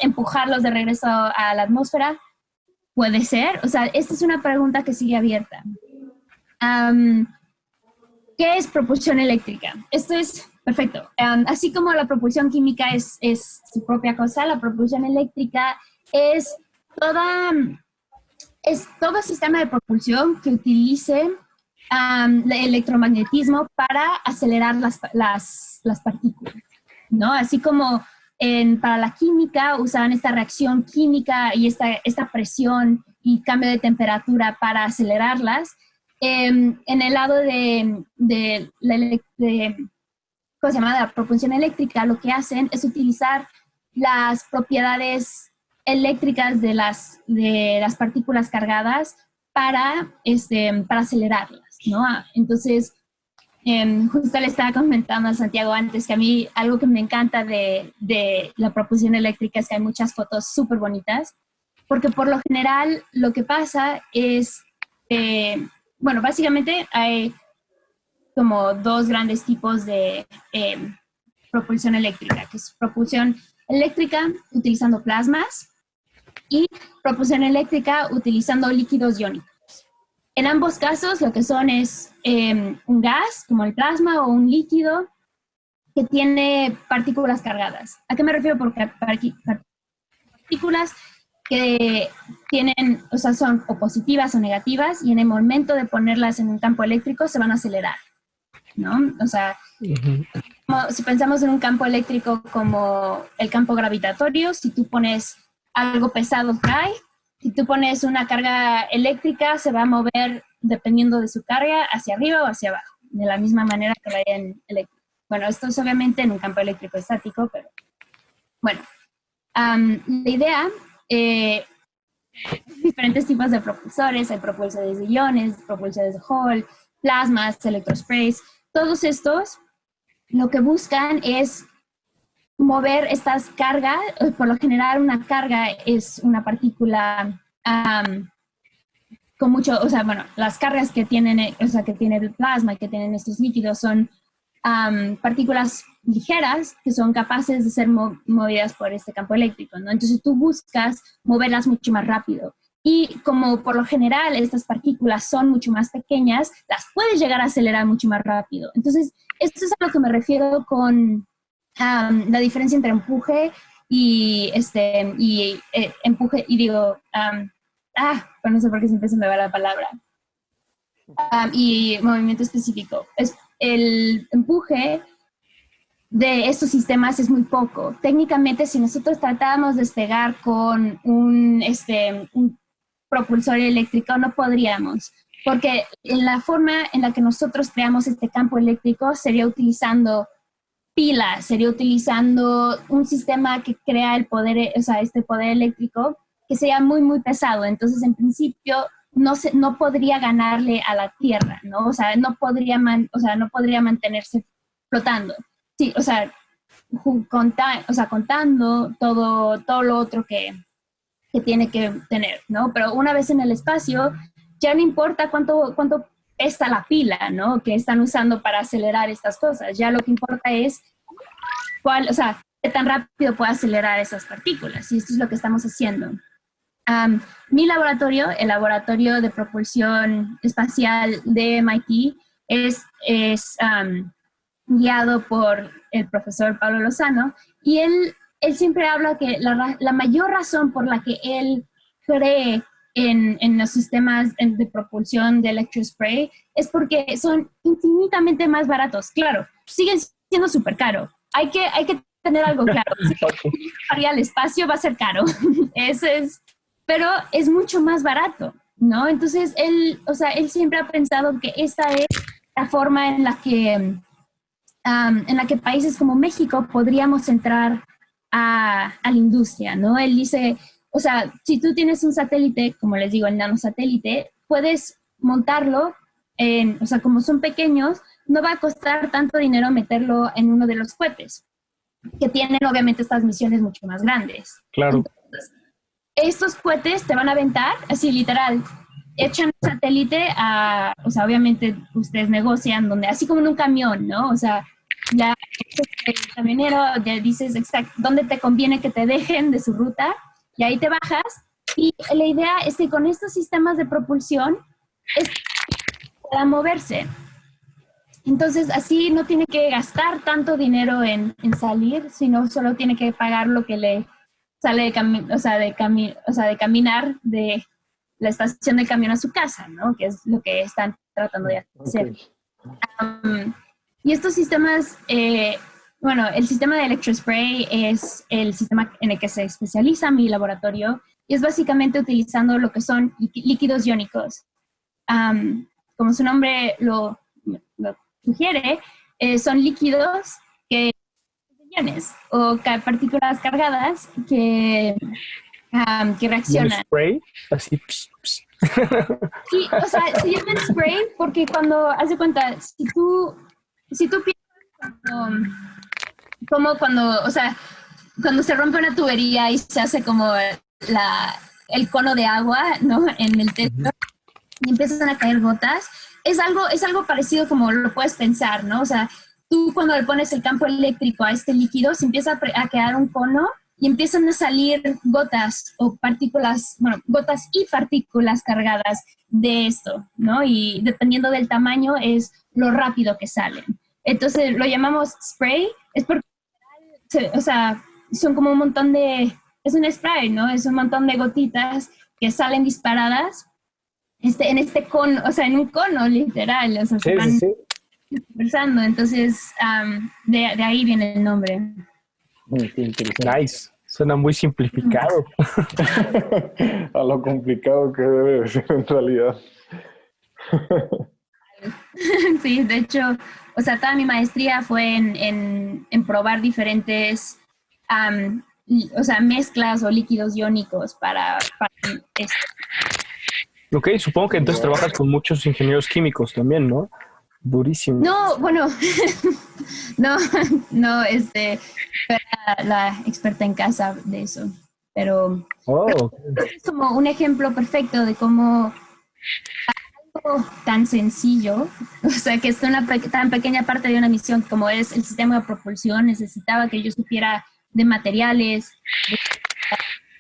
empujarlos de regreso a la atmósfera, puede ser. O sea, esta es una pregunta que sigue abierta. ¿Qué es propulsión eléctrica? Esto es perfecto. Así como la propulsión química es su propia cosa, la propulsión eléctrica es todo sistema de propulsión que utilice el electromagnetismo para acelerar las partículas, ¿no? Así como para la química usaban esta reacción química y esta presión y cambio de temperatura para acelerarlas. En el lado de ¿cómo se llama? De la propulsión eléctrica, lo que hacen es utilizar las propiedades eléctricas de las partículas cargadas para acelerarlas, ¿no? Entonces, justo le estaba comentando a Santiago antes que a mí algo que me encanta de la propulsión eléctrica es que hay muchas fotos súper bonitas, porque por lo general lo que pasa es bueno, básicamente hay como dos grandes tipos de propulsión eléctrica, que es propulsión eléctrica utilizando plasmas y propulsión eléctrica utilizando líquidos iónicos. En ambos casos lo que son es un gas, como el plasma, o un líquido que tiene partículas cargadas. ¿A qué me refiero por partículas? Que tienen, o sea, son o positivas o negativas, y en el momento de ponerlas en un campo eléctrico se van a acelerar, ¿no? O sea, si pensamos en un campo eléctrico como el campo gravitatorio, si tú pones algo pesado cae, si tú pones una carga eléctrica se va a mover dependiendo de su carga hacia arriba o hacia abajo, de la misma manera que vaya en eléctrico. Bueno, esto es obviamente en un campo eléctrico estático, pero bueno. La idea, diferentes tipos de propulsores, hay propulsores de iones, propulsores de Hall, plasmas, electrosprays, todos estos lo que buscan es mover estas cargas. Por lo general una carga es una partícula con mucho, o sea, bueno, las cargas que tienen, o sea, que tiene el plasma y que tienen estos líquidos son partículas ligeras que son capaces de ser movidas por este campo eléctrico, ¿no? Entonces tú buscas moverlas mucho más rápido. Y como por lo general estas partículas son mucho más pequeñas, las puedes llegar a acelerar mucho más rápido. Entonces, esto es a lo que me refiero con la diferencia entre empuje y empuje, y digo, pero no sé por qué siempre se me va la palabra. Y movimiento específico. El empuje de estos sistemas es muy poco. Técnicamente, si nosotros tratáramos de despegar con un propulsor eléctrico, no podríamos, porque la forma en la que nosotros creamos este campo eléctrico sería utilizando pilas, sería utilizando un sistema que crea el poder, o sea, este poder eléctrico, que sería muy, muy pesado. Entonces, en principio, no podría ganarle a la Tierra, ¿no? O sea, no podría mantenerse flotando. Sí, o sea, contando todo lo otro que tiene que tener, ¿no? Pero una vez en el espacio, ya no importa cuánto pesa la pila, ¿no? Que están usando para acelerar estas cosas. Ya lo que importa es qué tan rápido puede acelerar esas partículas. Y esto es lo que estamos haciendo. Mi laboratorio, el laboratorio de propulsión espacial de MIT, es guiado por el profesor Pablo Lozano, y él siempre habla que la mayor razón por la que él cree en los sistemas de propulsión de electrospray es porque son infinitamente más baratos. Claro, siguen siendo súper caros. Hay que tener algo claro. Si ir al espacio va a ser caro. Pero es mucho más barato, ¿no? Entonces, él siempre ha pensado que esta es la forma en la que países como México podríamos entrar a la industria, ¿no? Él dice, o sea, si tú tienes un satélite, como les digo, el nanosatélite, puedes montarlo o sea, como son pequeños, no va a costar tanto dinero meterlo en uno de los cohetes, que tienen obviamente estas misiones mucho más grandes. Claro. Entonces, estos cohetes te van a aventar, así literal, echan el satélite o sea, obviamente ustedes negocian, donde, así como en un camión, ¿no? O sea, ya el camionero ya dices exacto dónde te conviene que te dejen de su ruta, y ahí te bajas. Y la idea es que con estos sistemas de propulsión es para moverse. Entonces, así no tiene que gastar tanto dinero en salir, sino solo tiene que pagar lo que le sale de caminar de la estación del camión a su casa, ¿no? Que es lo que están tratando de hacer. Okay. Y estos sistemas, el sistema de electrospray es el sistema en el que se especializa mi laboratorio, y es básicamente utilizando lo que son líquidos iónicos. Como su nombre lo sugiere, son líquidos que iones o partículas cargadas que reaccionan. ¿Spray? Así. Sí, o sea, se llaman spray porque cuando, haz de cuenta, si tú piensas como cuando, o sea, cuando se rompe una tubería y se hace como el cono de agua, ¿no? En el techo. y empiezan a caer gotas. Es algo parecido como lo puedes pensar, ¿no? O sea, tú cuando le pones el campo eléctrico a este líquido, se empieza a crear un cono y empiezan a salir gotas o partículas, bueno, gotas y partículas cargadas de esto, ¿no? Y dependiendo del tamaño es lo rápido que salen. Entonces lo llamamos spray, es porque, o sea, son como un montón de, es un spray, ¿no? Es un montón de gotitas que salen disparadas en este cono, o sea, en un cono literal, o sea, se van dispersando. Entonces, de ahí viene el nombre. Qué interesante. Nice. Suena muy simplificado. A lo complicado que debe de ser en realidad. Sí, de hecho, o sea, toda mi maestría fue en probar diferentes, o sea, mezclas o líquidos iónicos para esto. Ok, supongo que entonces trabajas con muchos ingenieros químicos también, ¿no? Durísimo. No, bueno, no, era la experta en casa de eso, pero es como un ejemplo perfecto de cómo algo tan sencillo, o sea, que es tan pequeña parte de una misión como es el sistema de propulsión, necesitaba que yo supiera de materiales,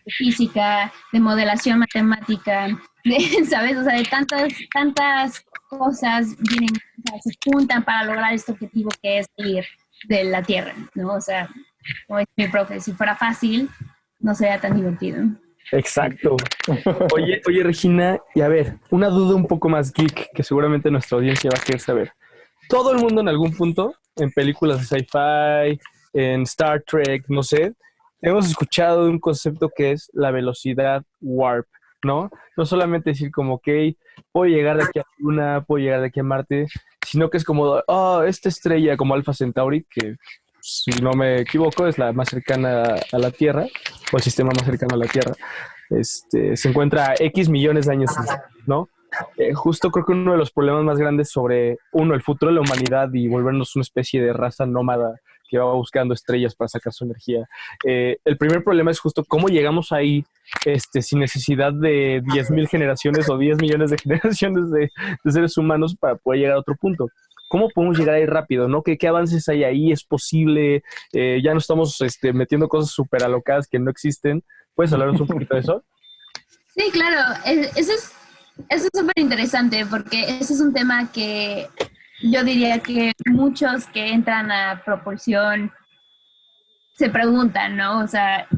de física, de modelación matemática, ¿sabes? O sea, de tantas cosas vienen, o sea, se juntan para lograr este objetivo que es salir de la Tierra, ¿no? O sea, como dice mi profe, si fuera fácil, no sería tan divertido. Exacto. Oye, Regina, y a ver, una duda un poco más geek que seguramente nuestra audiencia va a querer saber. Todo el mundo en algún punto, en películas de sci-fi, en Star Trek, no sé, hemos escuchado de un concepto que es la velocidad warp, ¿no? No solamente decir como, ok, puedo llegar de aquí a la Luna, puedo llegar de aquí a Marte, sino que es como, esta estrella como Alpha Centauri, que si no me equivoco es la más cercana a la Tierra, o el sistema más cercano a la Tierra, se encuentra a X millones de años, ¿no? Justo creo que uno de los problemas más grandes sobre, el futuro de la humanidad y volvernos una especie de raza nómada que va buscando estrellas para sacar su energía. El primer problema es justo cómo llegamos ahí sin necesidad de 10,000 generaciones o 10 millones de generaciones de seres humanos para poder llegar a otro punto. ¿Cómo podemos llegar ahí rápido, no? ¿Qué avances hay ahí? ¿Es posible? Ya no estamos metiendo cosas súper alocadas que no existen. ¿Puedes hablarnos un poquito de eso? Sí, claro. Eso es súper interesante porque ese es un tema que yo diría que muchos que entran a propulsión se preguntan, ¿no? O sea,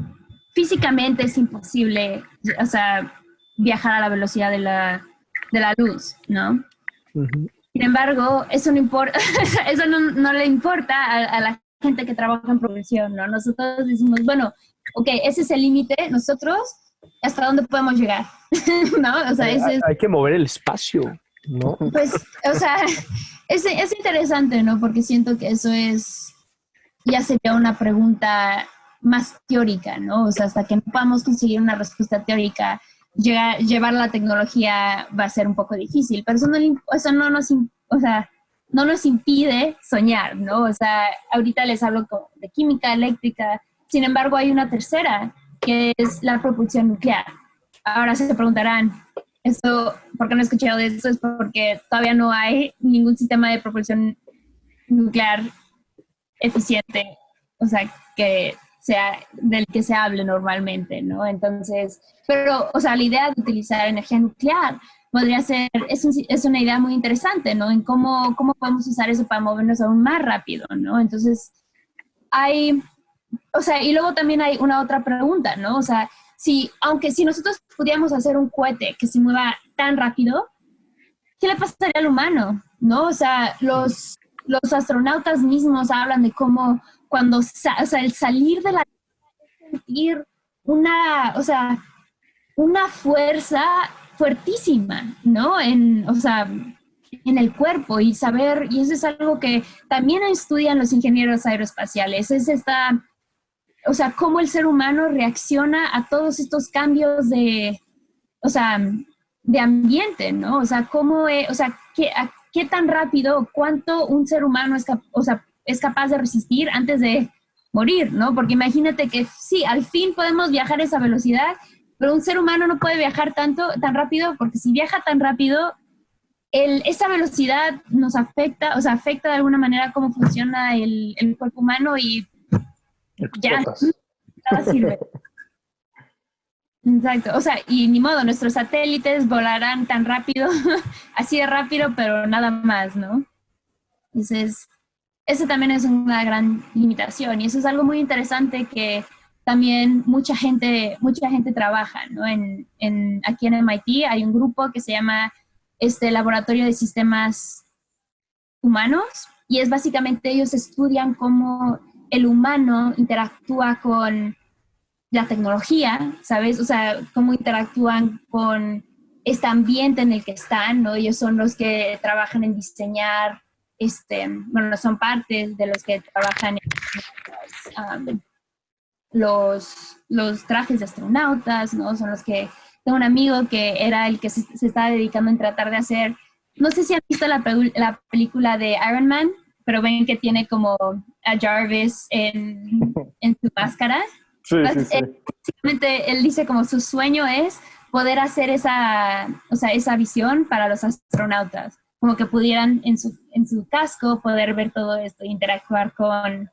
físicamente es imposible, o sea, viajar a la velocidad de la luz, ¿no? Uh-huh. Sin embargo, eso no importa, eso no le importa a la gente que trabaja en propulsión, ¿no? Nosotros decimos, bueno, ok, ese es el límite, nosotros, ¿hasta dónde podemos llegar? ¿No? O sea, hay que mover el espacio, ¿no? Pues, o sea, es interesante, ¿no? Porque siento que eso ya sería una pregunta más teórica, ¿no? O sea, hasta que no podamos conseguir una respuesta teórica, llevar la tecnología va a ser un poco difícil, pero eso no nos impide soñar, ¿no? O sea, ahorita les hablo de química eléctrica, sin embargo hay una tercera, que es la propulsión nuclear. Ahora se preguntarán, ¿por qué no he escuchado de eso? Es porque todavía no hay ningún sistema de propulsión nuclear eficiente, o sea, que sea del que se hable normalmente, ¿no? Entonces, pero, o sea, la idea de utilizar energía nuclear podría ser, es una idea muy interesante, ¿no? En cómo podemos usar eso para movernos aún más rápido, ¿no? Entonces, o sea, y luego también hay una otra pregunta, ¿no? O sea, si nosotros pudiéramos hacer un cohete que se mueva tan rápido, ¿qué le pasaría al humano? ¿No? O sea, los astronautas mismos hablan de cómo cuando, o sea, el salir de la Tierra es sentir una fuerza fuertísima, ¿no? O sea, en el cuerpo y saber, y eso es algo que también estudian los ingenieros aeroespaciales, o sea, cómo el ser humano reacciona a todos estos cambios de ambiente, ¿no? O sea, qué tan rápido, cuánto un ser humano es capaz de resistir antes de morir, ¿no? Porque imagínate que sí, al fin podemos viajar a esa velocidad, pero un ser humano no puede viajar tan rápido, porque si viaja tan rápido, esa velocidad nos afecta, o sea, afecta de alguna manera cómo funciona el cuerpo humano y ya nada sirve. Exacto, o sea, y ni modo, nuestros satélites volarán tan rápido, así de rápido, pero nada más, ¿no? Entonces, eso también es una gran limitación y eso es algo muy interesante que también mucha gente trabaja, ¿no? Aquí en MIT hay un grupo que se llama Laboratorio de Sistemas Humanos y es básicamente ellos estudian cómo el humano interactúa con la tecnología, ¿sabes? O sea, cómo interactúan con este ambiente en el que están, ¿no? Ellos son los que trabajan en diseñar, bueno, son parte de los que trabajan en los trajes de astronautas, ¿no? Son los que... Tengo un amigo que era el que se estaba dedicando en tratar de hacer... No sé si han visto la película de Iron Man, pero ven que tiene como a Jarvis en su máscara. Sí. Básicamente él dice como su sueño es poder hacer esa visión para los astronautas, como que pudieran en su casco poder ver todo esto e interactuar con,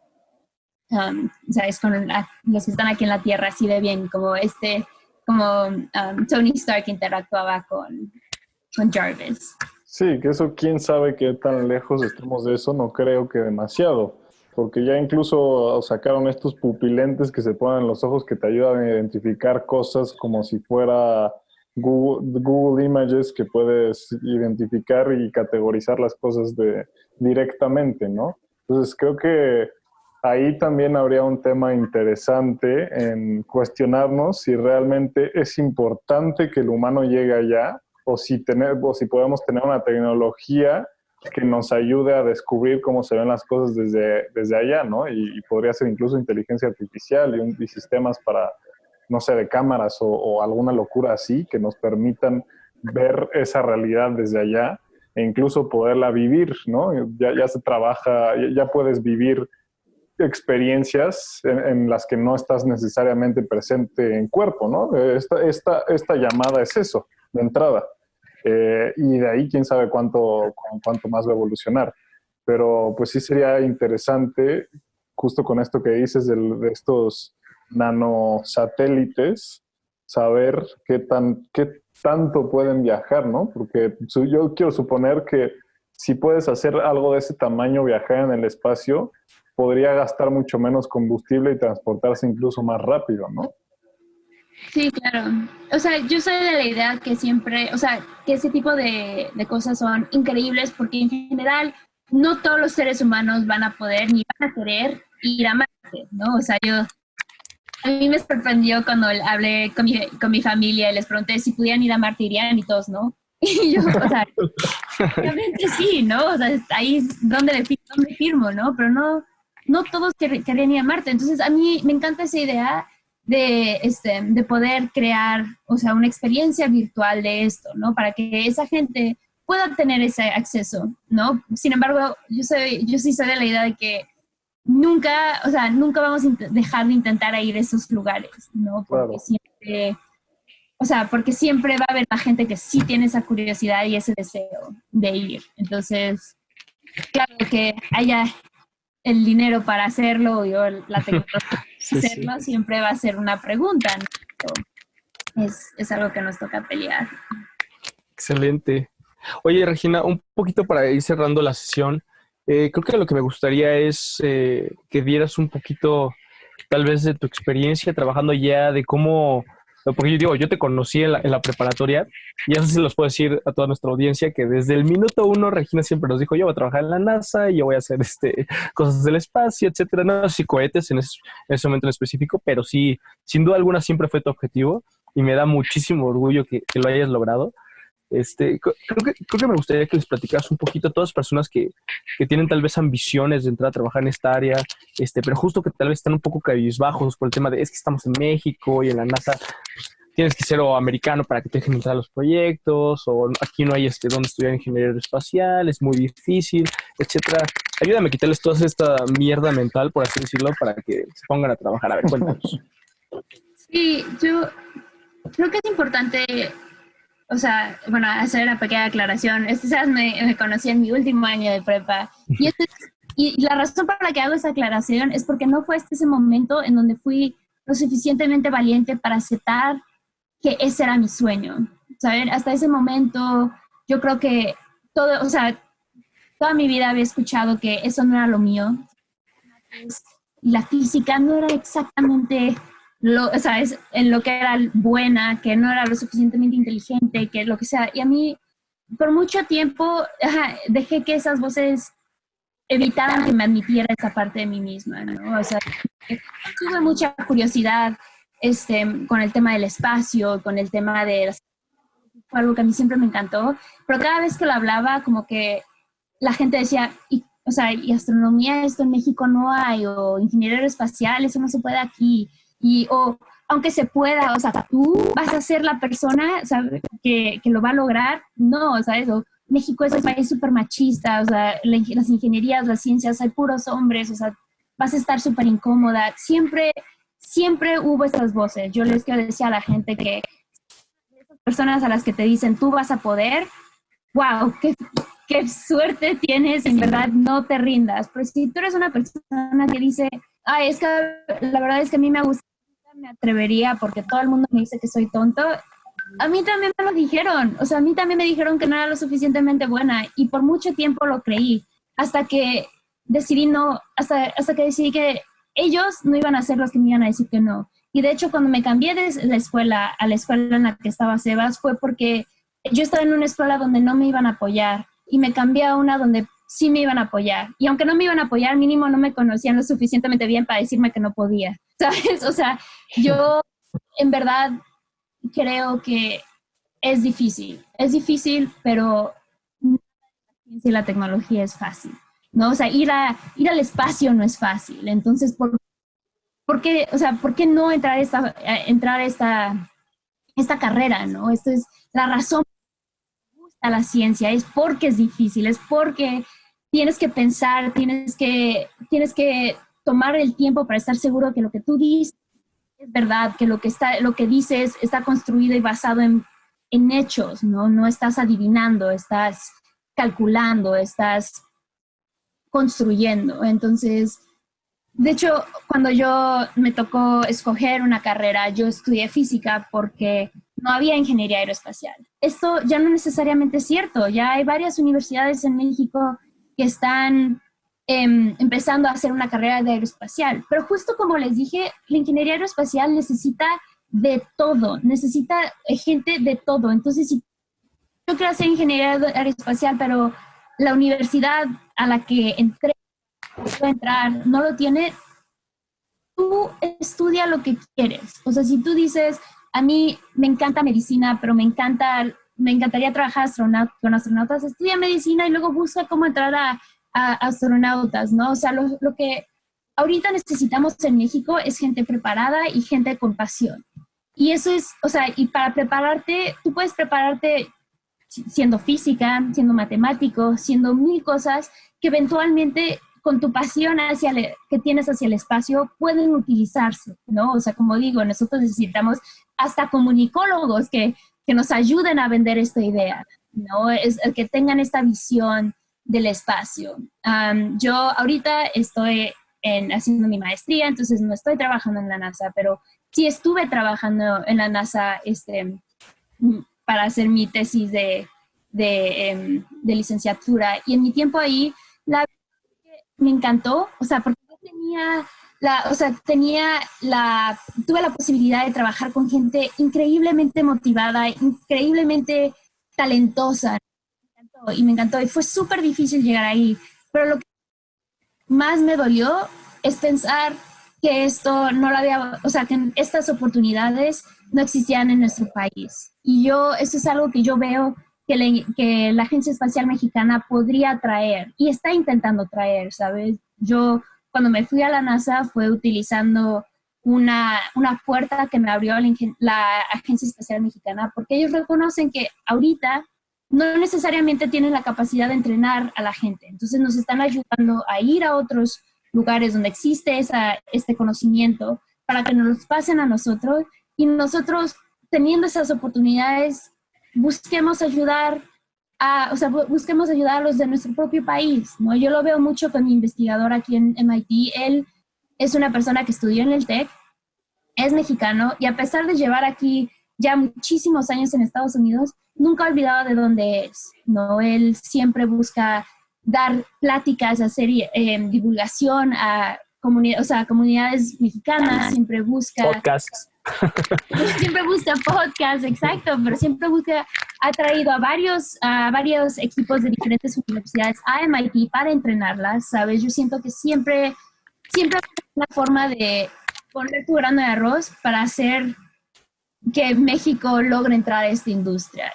¿sabes? Con los que están aquí en la Tierra así de bien, como Tony Stark interactuaba con Jarvis. Sí, que eso quién sabe qué tan lejos estemos de eso, no creo que demasiado. Porque ya incluso sacaron estos pupilentes que se ponen en los ojos que te ayudan a identificar cosas como si fuera Google Images, que puedes identificar y categorizar las cosas directamente, ¿no? Entonces creo que ahí también habría un tema interesante en cuestionarnos si realmente es importante que el humano llegue allá o si podemos tener una tecnología que nos ayude a descubrir cómo se ven las cosas desde allá, ¿no? Y podría ser incluso inteligencia artificial y sistemas para, no sé, de cámaras o alguna locura así que nos permitan ver esa realidad desde allá e incluso poderla vivir, ¿no? Ya se trabaja, ya puedes vivir experiencias en las que no estás necesariamente presente en cuerpo, ¿no? Esta llamada es eso, de entrada. Y de ahí quién sabe cuánto más va a evolucionar. Pero pues sí sería interesante, justo con esto que dices de estos nanosatélites, saber qué tanto pueden viajar, ¿no? Porque yo quiero suponer que si puedes hacer algo de ese tamaño, viajar en el espacio, podría gastar mucho menos combustible y transportarse incluso más rápido, ¿no? Sí, claro. O sea, yo soy de la idea que siempre, o sea, que ese tipo de cosas son increíbles porque en general no todos los seres humanos van a poder ni van a querer ir a Marte, ¿no? O sea, a mí me sorprendió cuando hablé con mi familia y les pregunté si pudieran ir a Marte, irían y todos, ¿no? Y yo, o sea, obviamente sí, ¿no? O sea, ahí es donde firmo, ¿no? Pero no todos querían ir a Marte. Entonces, a mí me encanta esa idea de poder crear, o sea, una experiencia virtual de esto, ¿no? Para que esa gente pueda tener ese acceso, ¿no? Sin embargo, yo sí soy de la idea de que nunca vamos a dejar de intentar ir a esos lugares, ¿no? Porque Claro. siempre, o sea, porque siempre va a haber la gente que sí tiene esa curiosidad y ese deseo de ir. Entonces, claro que haya el dinero para hacerlo o la tecnología para hacerlo, siempre va a ser una pregunta, ¿no? Pero es algo que nos toca pelear. Excelente. Oye, Regina, un poquito para ir cerrando la sesión, creo que lo que me gustaría es que dieras un poquito, tal vez, de tu experiencia trabajando ya, de cómo, porque yo te conocí en la preparatoria, y eso sí los puedo decir a toda nuestra audiencia, que desde el minuto uno Regina siempre nos dijo, yo voy a trabajar en la NASA, y yo voy a hacer cosas del espacio, etcétera, no sé si cohetes en ese momento en específico, pero sí, sin duda alguna siempre fue tu objetivo, y me da muchísimo orgullo que lo hayas logrado. Creo que me gustaría que les platicaras un poquito a todas las personas que tienen tal vez ambiciones de entrar a trabajar en esta área, pero justo que tal vez están un poco cabizbajos por el tema de es que estamos en México y en la NASA pues, tienes que ser o americano para que te dejen entrar a los proyectos, o aquí no hay donde estudiar ingeniería aeroespacial, es muy difícil, etcétera. Ayúdame a quitarles toda esta mierda mental, por así decirlo, para que se pongan a trabajar. A ver, cuéntanos. Sí, Creo que es importante, o sea, bueno, hacer una pequeña aclaración. Quizás me conocí en mi último año de prepa. Y la razón por la que hago esa aclaración es porque no fue ese momento en donde fui lo suficientemente valiente para aceptar que ese era mi sueño. ¿Saben? Hasta ese momento yo creo que todo, o sea, toda mi vida había escuchado que eso no era lo mío. La física no era exactamente o sea, en lo que era buena, que no era lo suficientemente inteligente, que lo que sea. Y a mí, por mucho tiempo, dejé que esas voces evitaran que me admitiera esa parte de mí misma, ¿no? O sea, tuve mucha curiosidad con el tema del espacio, con el tema de fue algo que a mí siempre me encantó, pero cada vez que lo hablaba, como que la gente decía, o sea, y astronomía, esto en México no hay, o ingeniería aeroespacial, eso no se puede aquí, o aunque se pueda, o sea, tú vas a ser la persona, ¿sabes? Que lo va a lograr, no, ¿sabes? O México es un país súper machista, o sea, las ingenierías, las ciencias, hay puros hombres, o sea, vas a estar súper incómoda. Siempre hubo estas voces. Yo les quiero decir a la gente que esas personas a las que te dicen, tú vas a poder, wow, qué suerte tienes, en verdad no te rindas. Pero si tú eres una persona que dice, ay, es que la verdad es que a mí me gusta, me atrevería porque todo el mundo me dice que soy tonto. A mí también me lo dijeron, o sea, a mí también me dijeron que no era lo suficientemente buena y por mucho tiempo lo creí, hasta que decidí hasta que decidí que ellos no iban a ser los que me iban a decir que no. Y de hecho, cuando me cambié de la escuela a la escuela en la que estaba Sebas, fue porque yo estaba en una escuela donde no me iban a apoyar y me cambié a una donde sí me iban a apoyar. Y aunque no me iban a apoyar, mínimo no me conocían lo suficientemente bien para decirme que no podía, ¿sabes? O sea, yo en verdad creo que es difícil, pero la ciencia y la tecnología es fácil, ¿no? O sea, ir al espacio no es fácil. Entonces, ¿por qué, o sea, por qué no entrar a esta carrera, ¿no? Esto es la razón por la que me gusta la ciencia, es porque es difícil, es porque tienes que pensar, tienes que tomar el tiempo para estar seguro que lo que tú dices es verdad, que lo que dices está construido y basado en hechos, ¿no? No estás adivinando, estás calculando, estás construyendo. Entonces, de hecho, cuando yo me tocó escoger una carrera, yo estudié física porque no había ingeniería aeroespacial. Esto ya no necesariamente es cierto. Ya hay varias universidades en México que están empezando a hacer una carrera de aeroespacial. Pero justo como les dije, la ingeniería aeroespacial necesita de todo, necesita gente de todo. Entonces, si yo quiero hacer ingeniería aeroespacial, pero la universidad a la que puedo entrar no lo tiene, tú estudia lo que quieres. O sea, si tú dices, a mí me encanta medicina, pero me encantaría trabajar con astronautas, estudia medicina y luego busca cómo entrar a astronautas, ¿no? O sea, lo que ahorita necesitamos en México es gente preparada y gente con pasión. Y eso es, o sea, y para prepararte, tú puedes prepararte siendo física, siendo matemático, siendo mil cosas que eventualmente con tu pasión que tienes hacia el espacio pueden utilizarse, ¿no? O sea, como digo, nosotros necesitamos hasta comunicólogos que nos ayuden a vender esta idea, ¿no? Es el que tengan esta visión del espacio. Yo ahorita estoy haciendo mi maestría, entonces no estoy trabajando en la NASA, pero sí estuve trabajando en la NASA para hacer mi tesis de licenciatura. Y en mi tiempo ahí, me encantó, o sea, porque yo tuve la posibilidad de trabajar con gente increíblemente motivada, increíblemente talentosa. Me encantó. Y fue súper difícil llegar ahí. Pero lo que más me dolió es pensar que esto no lo había, o sea, que estas oportunidades no existían en nuestro país. Y eso es algo que yo veo que la Agencia Espacial Mexicana podría traer y está intentando traer, ¿sabes? Yo cuando me fui a la NASA fue utilizando una puerta que me abrió la Agencia Espacial Mexicana porque ellos reconocen que ahorita no necesariamente tienen la capacidad de entrenar a la gente. Entonces nos están ayudando a ir a otros lugares donde existe este conocimiento para que nos los pasen a nosotros y nosotros teniendo esas oportunidades, busquemos ayudar busquemos ayudar a los de nuestro propio país, ¿no? Yo lo veo mucho con mi investigador aquí en MIT. Él es una persona que estudió en el TEC, es mexicano, y a pesar de llevar aquí ya muchísimos años en Estados Unidos, nunca ha olvidado de dónde es, ¿no? Él siempre busca dar pláticas, hacer divulgación a comunidades mexicanas, siempre busca... Podcasts. Siempre busca podcasts, exacto, pero siempre ha traído a varios equipos de diferentes universidades a MIT para entrenarlas, ¿sabes? Yo siento que siempre hay una forma de poner tu grano de arroz para hacer que México logre entrar a esta industria,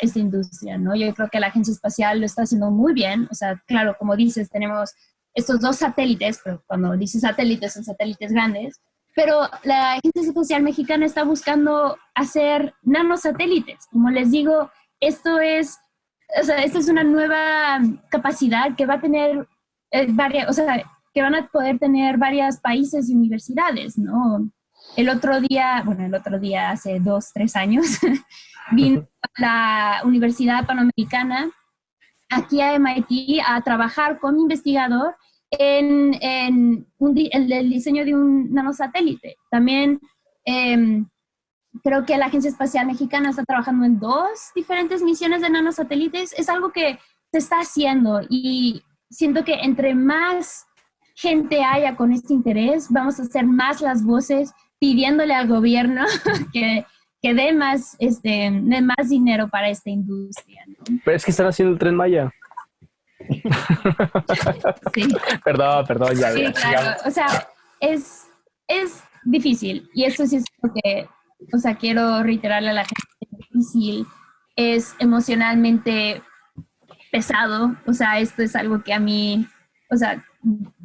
¿no? Yo creo que la Agencia Espacial lo está haciendo muy bien. O sea, claro, como dices, tenemos estos 2 satélites, pero cuando dices satélites, son satélites grandes, pero la Agencia Espacial Mexicana está buscando hacer nanosatélites. Como les digo, esta es una nueva capacidad que va a tener que van a poder tener varios países y universidades, ¿no? El otro día, hace 2, 3 años, vino la Universidad Panamericana aquí a MIT a trabajar con mi investigador en el diseño de un nanosatélite. También creo que la Agencia Espacial Mexicana está trabajando en 2 diferentes misiones de nanosatélites. Es algo que se está haciendo y siento que entre más gente haya con este interés, vamos a hacer más las voces pidiéndole al gobierno que dé más dinero para esta industria, ¿no? Pero es que están haciendo el Tren Maya. Sí. Perdón, ya. Sí, claro. O sea, es difícil. Y eso sí es lo que, quiero reiterarle a la gente, es difícil, es emocionalmente pesado. O sea, esto es algo que a mí,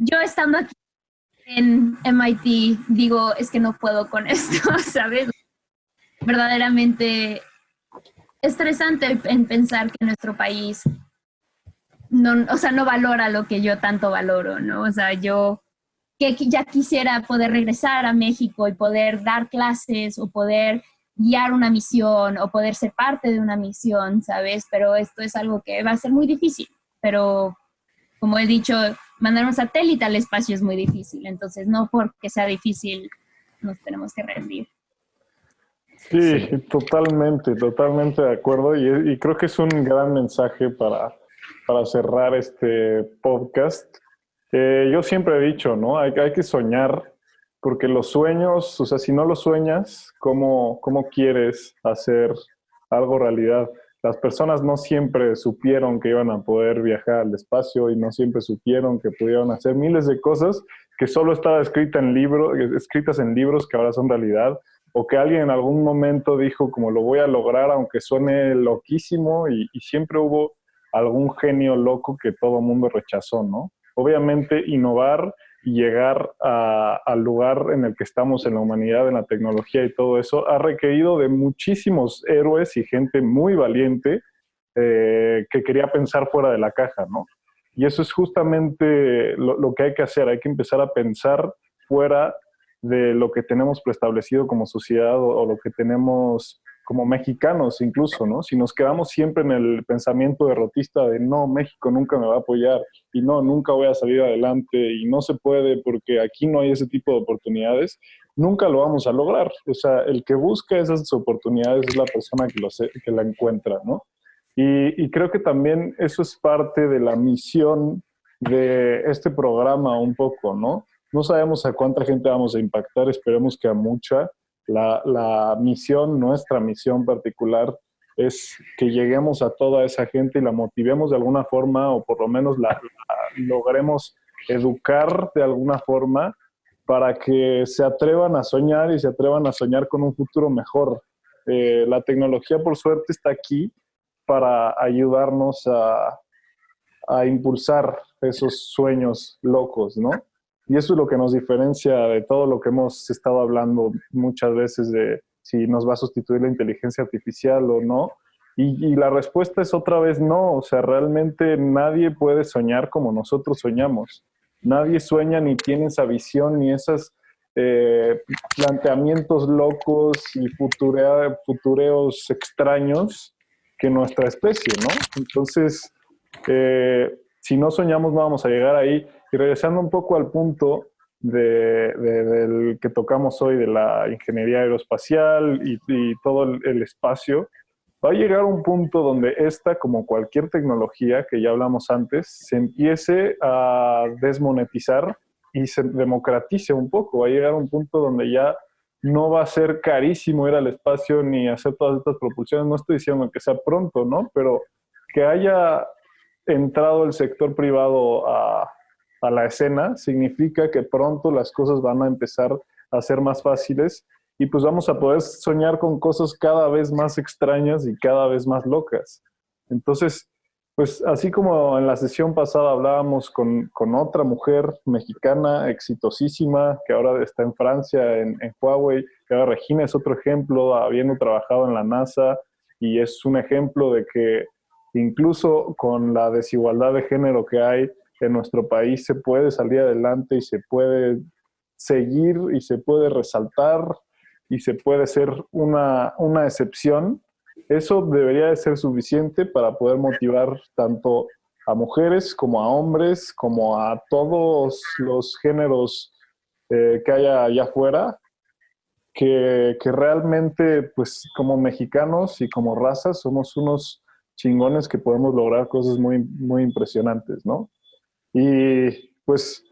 yo estando aquí en MIT, digo, es que no puedo con esto, ¿sabes? Verdaderamente estresante en pensar que nuestro país no valora lo que yo tanto valoro, ¿no? O sea, yo que ya quisiera poder regresar a México y poder dar clases o poder guiar una misión o poder ser parte de una misión, ¿sabes? Pero esto es algo que va a ser muy difícil. Pero, como he dicho, mandar un satélite al espacio es muy difícil. Entonces, no porque sea difícil, nos tenemos que rendir. Sí, totalmente de acuerdo. Y creo que es un gran mensaje para cerrar este podcast. Yo siempre he dicho, ¿no? Hay que soñar, porque los sueños, o sea, si no los sueñas, ¿cómo quieres hacer algo realidad? Las personas no siempre supieron que iban a poder viajar al espacio y no siempre supieron que pudieron hacer miles de cosas que solo estaban escritas en libros que ahora son realidad, o que alguien en algún momento dijo como lo voy a lograr aunque suene loquísimo, y siempre hubo algún genio loco que todo el mundo rechazó, ¿no? Obviamente innovar y llegar al lugar en el que estamos en la humanidad, en la tecnología y todo eso, ha requerido de muchísimos héroes y gente muy valiente que quería pensar fuera de la caja, ¿no? Y eso es justamente lo que hay que hacer. Hay que empezar a pensar fuera de lo que tenemos preestablecido como sociedad o lo que tenemos como mexicanos incluso, ¿no? Si nos quedamos siempre en el pensamiento derrotista de no, México nunca me va a apoyar y no, nunca voy a salir adelante y no se puede porque aquí no hay ese tipo de oportunidades, nunca lo vamos a lograr. O sea, el que busca esas oportunidades es la persona que la encuentra, ¿no? Y creo que también eso es parte de la misión de este programa un poco, ¿no? No sabemos a cuánta gente vamos a impactar, esperemos que a mucha. La misión, nuestra misión particular, es que lleguemos a toda esa gente y la motivemos de alguna forma, o por lo menos la logremos educar de alguna forma para que se atrevan a soñar y se atrevan a soñar con un futuro mejor. La tecnología, por suerte, está aquí para ayudarnos a impulsar esos sueños locos, ¿no? Y eso es lo que nos diferencia de todo lo que hemos estado hablando muchas veces de si nos va a sustituir la inteligencia artificial o no. Y la respuesta es otra vez no. O sea, realmente nadie puede soñar como nosotros soñamos. Nadie sueña ni tiene esa visión ni esas planteamientos locos y futureos extraños que nuestra especie, ¿no? Entonces, si no soñamos no vamos a llegar ahí. Y regresando un poco al punto del que tocamos hoy, de la ingeniería aeroespacial y todo el espacio, va a llegar un punto donde esta, como cualquier tecnología que ya hablamos antes, se empiece a desmonetizar y se democratice un poco. Va a llegar un punto donde ya no va a ser carísimo ir al espacio ni hacer todas estas propulsiones. No estoy diciendo que sea pronto, ¿no? Pero que haya entrado el sector privado a la escena significa que pronto las cosas van a empezar a ser más fáciles y pues vamos a poder soñar con cosas cada vez más extrañas y cada vez más locas. Entonces, pues así como en la sesión pasada hablábamos con otra mujer mexicana exitosísima que ahora está en Francia, en Huawei, que ahora Regina es otro ejemplo, habiendo trabajado en la NASA, y es un ejemplo de que incluso con la desigualdad de género que hay en nuestro país se puede salir adelante y se puede seguir y se puede resaltar y se puede ser una excepción. Eso debería de ser suficiente para poder motivar tanto a mujeres como a hombres, como a todos los géneros que haya allá afuera, que realmente, pues como mexicanos y como raza, somos unos chingones que podemos lograr cosas muy, muy impresionantes, ¿no? Y pues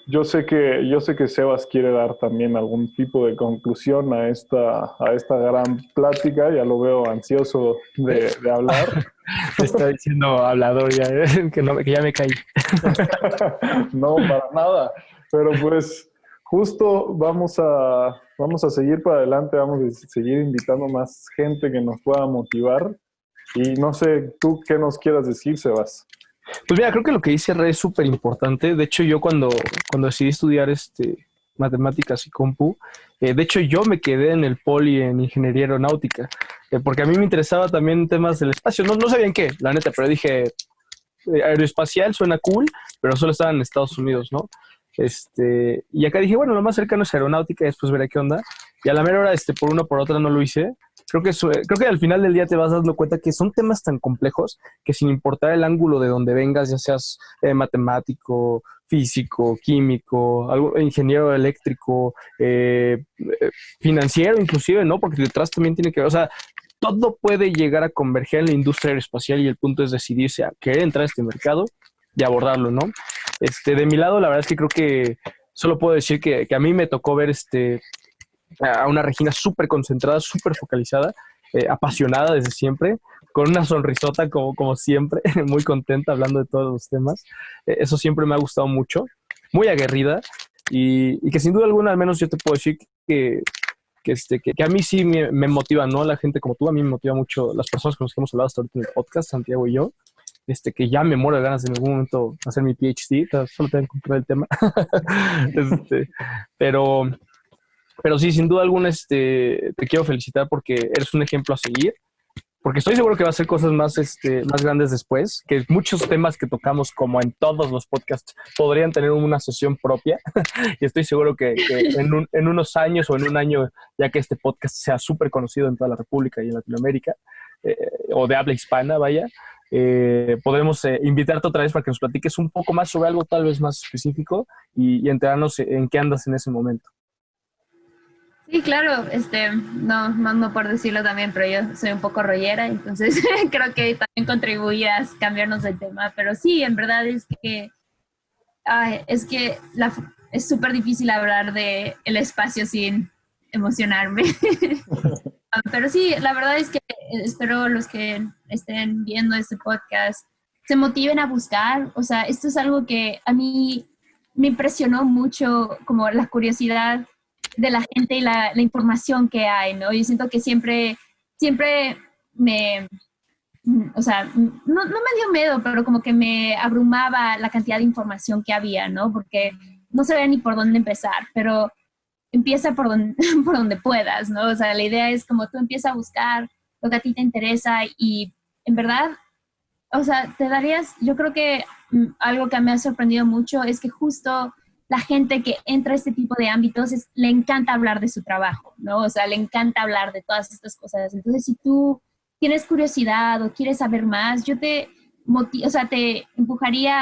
yo sé que Sebas quiere dar también algún tipo de conclusión a esta gran plática. Ya lo veo ansioso de hablar. Me está diciendo hablador ya, que ya me caí. No, para nada. Pero pues justo vamos a seguir para adelante, vamos a seguir invitando más gente que nos pueda motivar. Y no sé, ¿tú qué nos quieras decir, Sebas? Pues mira, creo que lo que dice Red es súper importante. De hecho, yo cuando decidí estudiar matemáticas y compu, de hecho yo me quedé en el poli en ingeniería aeronáutica, porque a mí me interesaba también temas del espacio. No sabía en qué, la neta, pero dije, aeroespacial suena cool, pero solo estaba en Estados Unidos, ¿no? Y acá dije, bueno, lo más cercano es aeronáutica y después veré qué onda. Y a la mera hora, por una o por otra no lo hice. Creo que al final del día te vas dando cuenta que son temas tan complejos que sin importar el ángulo de donde vengas, ya seas matemático, físico, químico, ingeniero eléctrico, financiero inclusive, ¿no? Porque detrás también tiene que ver, o sea, todo puede llegar a converger en la industria aeroespacial y el punto es decidirse a querer entrar a este mercado y abordarlo, ¿no? De mi lado, la verdad es que creo que solo puedo decir que a mí me tocó ver a una Regina súper concentrada, súper focalizada, apasionada desde siempre, con una sonrisota como siempre, muy contenta hablando de todos los temas. Eso siempre me ha gustado mucho, muy aguerrida y que sin duda alguna, al menos yo te puedo decir que a mí sí me motiva, ¿no? La gente como tú, a mí me motiva mucho las personas con las que hemos hablado hasta ahorita en el podcast, Santiago y yo, que ya me muero de ganas de en algún momento hacer mi PhD, solo tengo que encontrar el tema. Pero sí, sin duda alguna, te quiero felicitar porque eres un ejemplo a seguir, porque estoy seguro que va a hacer cosas más grandes después, que muchos temas que tocamos, como en todos los podcasts, podrían tener una sesión propia, y estoy seguro que en unos años o en un año, ya que este podcast sea súper conocido en toda la República y en Latinoamérica, o de habla hispana, vaya, podremos invitarte otra vez para que nos platiques un poco más sobre algo tal vez más específico y enterarnos en qué andas en ese momento. Sí, claro, no por decirlo también, pero yo soy un poco rollera, entonces creo que también contribuías a cambiarnos de tema, pero sí, en verdad es que es súper difícil hablar de el espacio sin emocionarme. Pero sí, la verdad es que espero los que estén viendo este podcast se motiven a buscar, o sea, esto es algo que a mí me impresionó mucho, como la curiosidad de la gente y la información que hay, ¿no? Yo siento que siempre o sea, no me dio miedo, pero como que me abrumaba la cantidad de información que había, ¿no? Porque no sabía ni por dónde empezar, pero empieza por donde puedas, ¿no? O sea, la idea es como tú empiezas a buscar lo que a ti te interesa y en verdad, o sea, yo creo que algo que me ha sorprendido mucho es que justo la gente que entra a este tipo de ámbitos le encanta hablar de su trabajo, ¿no? O sea, le encanta hablar de todas estas cosas. Entonces, si tú tienes curiosidad o quieres saber más, yo te empujaría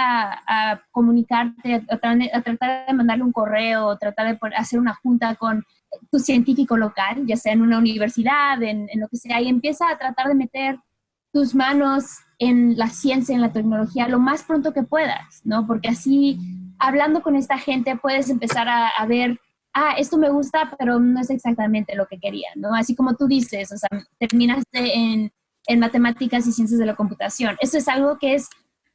a comunicarte, a tratar de mandarle un correo, o tratar de hacer una junta con tu científico local, ya sea en una universidad, en lo que sea, y empieza a tratar de meter tus manos en la ciencia, en la tecnología, lo más pronto que puedas, ¿no? Porque así, hablando con esta gente, puedes empezar a ver, esto me gusta, pero no es exactamente lo que quería, ¿no? Así como tú dices, o sea, terminaste en matemáticas y ciencias de la computación. Eso es algo que es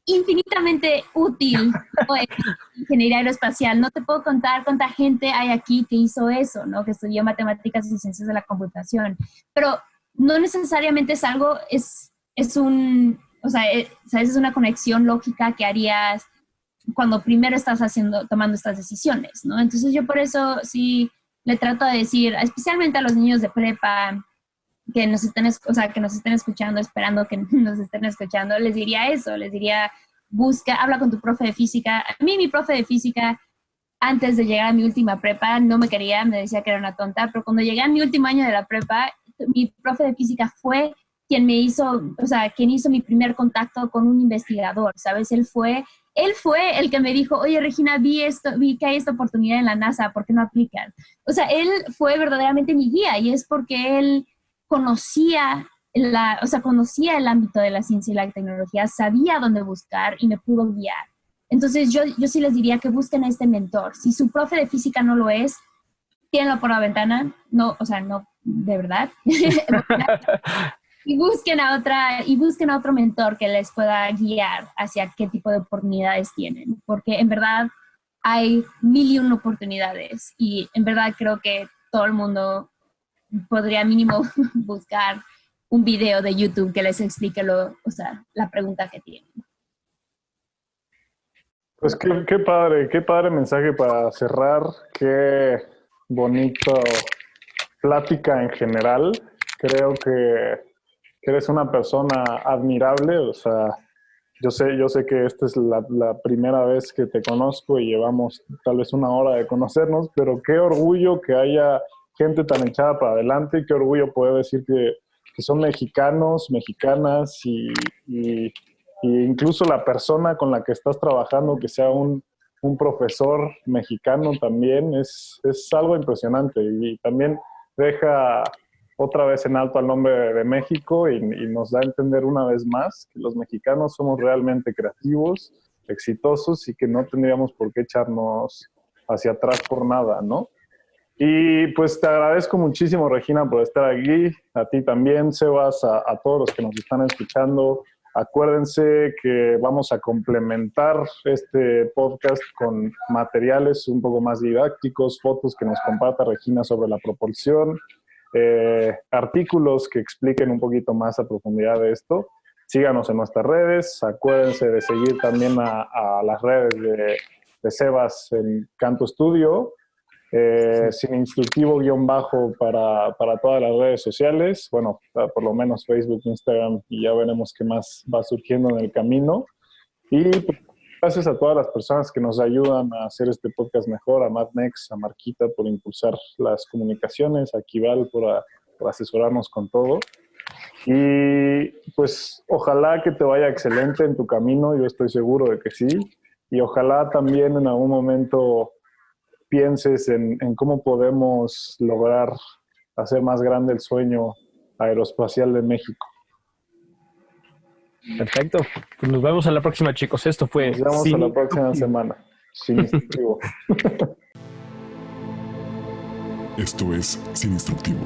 infinitamente útil, ¿no? En ingeniería aeroespacial. No te puedo contar cuánta gente hay aquí que hizo eso, ¿no? Que estudió matemáticas y ciencias de la computación. Pero no necesariamente es algo, es una conexión lógica que harías cuando primero estás tomando estas decisiones, ¿no? Entonces yo por eso sí le trato de decir, especialmente a los niños de prepa, que nos estén escuchando, esperando que nos estén escuchando, les diría eso, les diría, habla con tu profe de física. A mí mi profe de física, antes de llegar a mi última prepa, no me quería, me decía que era una tonta, pero cuando llegué a mi último año de la prepa, mi profe de física fue quien hizo mi primer contacto con un investigador, ¿sabes? Él fue el que me dijo, oye, Regina, vi que hay esta oportunidad en la NASA, ¿por qué no aplican? O sea, él fue verdaderamente mi guía, y es porque él conocía el ámbito de la ciencia y la tecnología, sabía dónde buscar y me pudo guiar. Entonces yo sí les diría que busquen a este mentor. Si su profe de física no lo es, tírenlo por la ventana, no, de verdad. Y busquen a otro mentor que les pueda guiar hacia qué tipo de oportunidades tienen, porque en verdad hay 1001 oportunidades, y en verdad creo que todo el mundo podría mínimo buscar un video de YouTube que les explique la pregunta que tienen. Pues qué padre mensaje para cerrar, qué bonito plática en general. Creo que eres una persona admirable, o sea, yo sé que esta es la primera vez que te conozco y llevamos tal vez una hora de conocernos, pero qué orgullo que haya gente tan echada para adelante, y qué orgullo poder decir que son mexicanos, mexicanas, y incluso la persona con la que estás trabajando, que sea un profesor mexicano también, es algo impresionante, y también deja otra vez en alto al nombre de México, y nos da a entender una vez más que los mexicanos somos realmente creativos, exitosos, y que no tendríamos por qué echarnos hacia atrás por nada, ¿no? Y pues te agradezco muchísimo, Regina, por estar aquí. A ti también, Sebas, a todos los que nos están escuchando. Acuérdense que vamos a complementar este podcast con materiales un poco más didácticos, fotos que nos comparta Regina sobre la propulsión, artículos que expliquen un poquito más a profundidad de esto. Síganos en nuestras redes. Acuérdense de seguir también a las redes de Sebas en Canto Studio. Sin instructivo -- para todas las redes sociales, bueno, por lo menos Facebook, Instagram, y ya veremos qué más va surgiendo en el camino. Y pues, gracias a todas las personas que nos ayudan a hacer este podcast mejor, a Madnex, a Marquita por impulsar las comunicaciones, a Kival por asesorarnos con todo. Y pues ojalá que te vaya excelente en tu camino, yo estoy seguro de que sí, y ojalá también en algún momento pienses en cómo podemos lograr hacer más grande el sueño aeroespacial de México. Perfecto. Pues nos vemos a la próxima, chicos. Esto fue Nos vemos a la próxima semana. Sin instructivo. Esto es Sin Instructivo.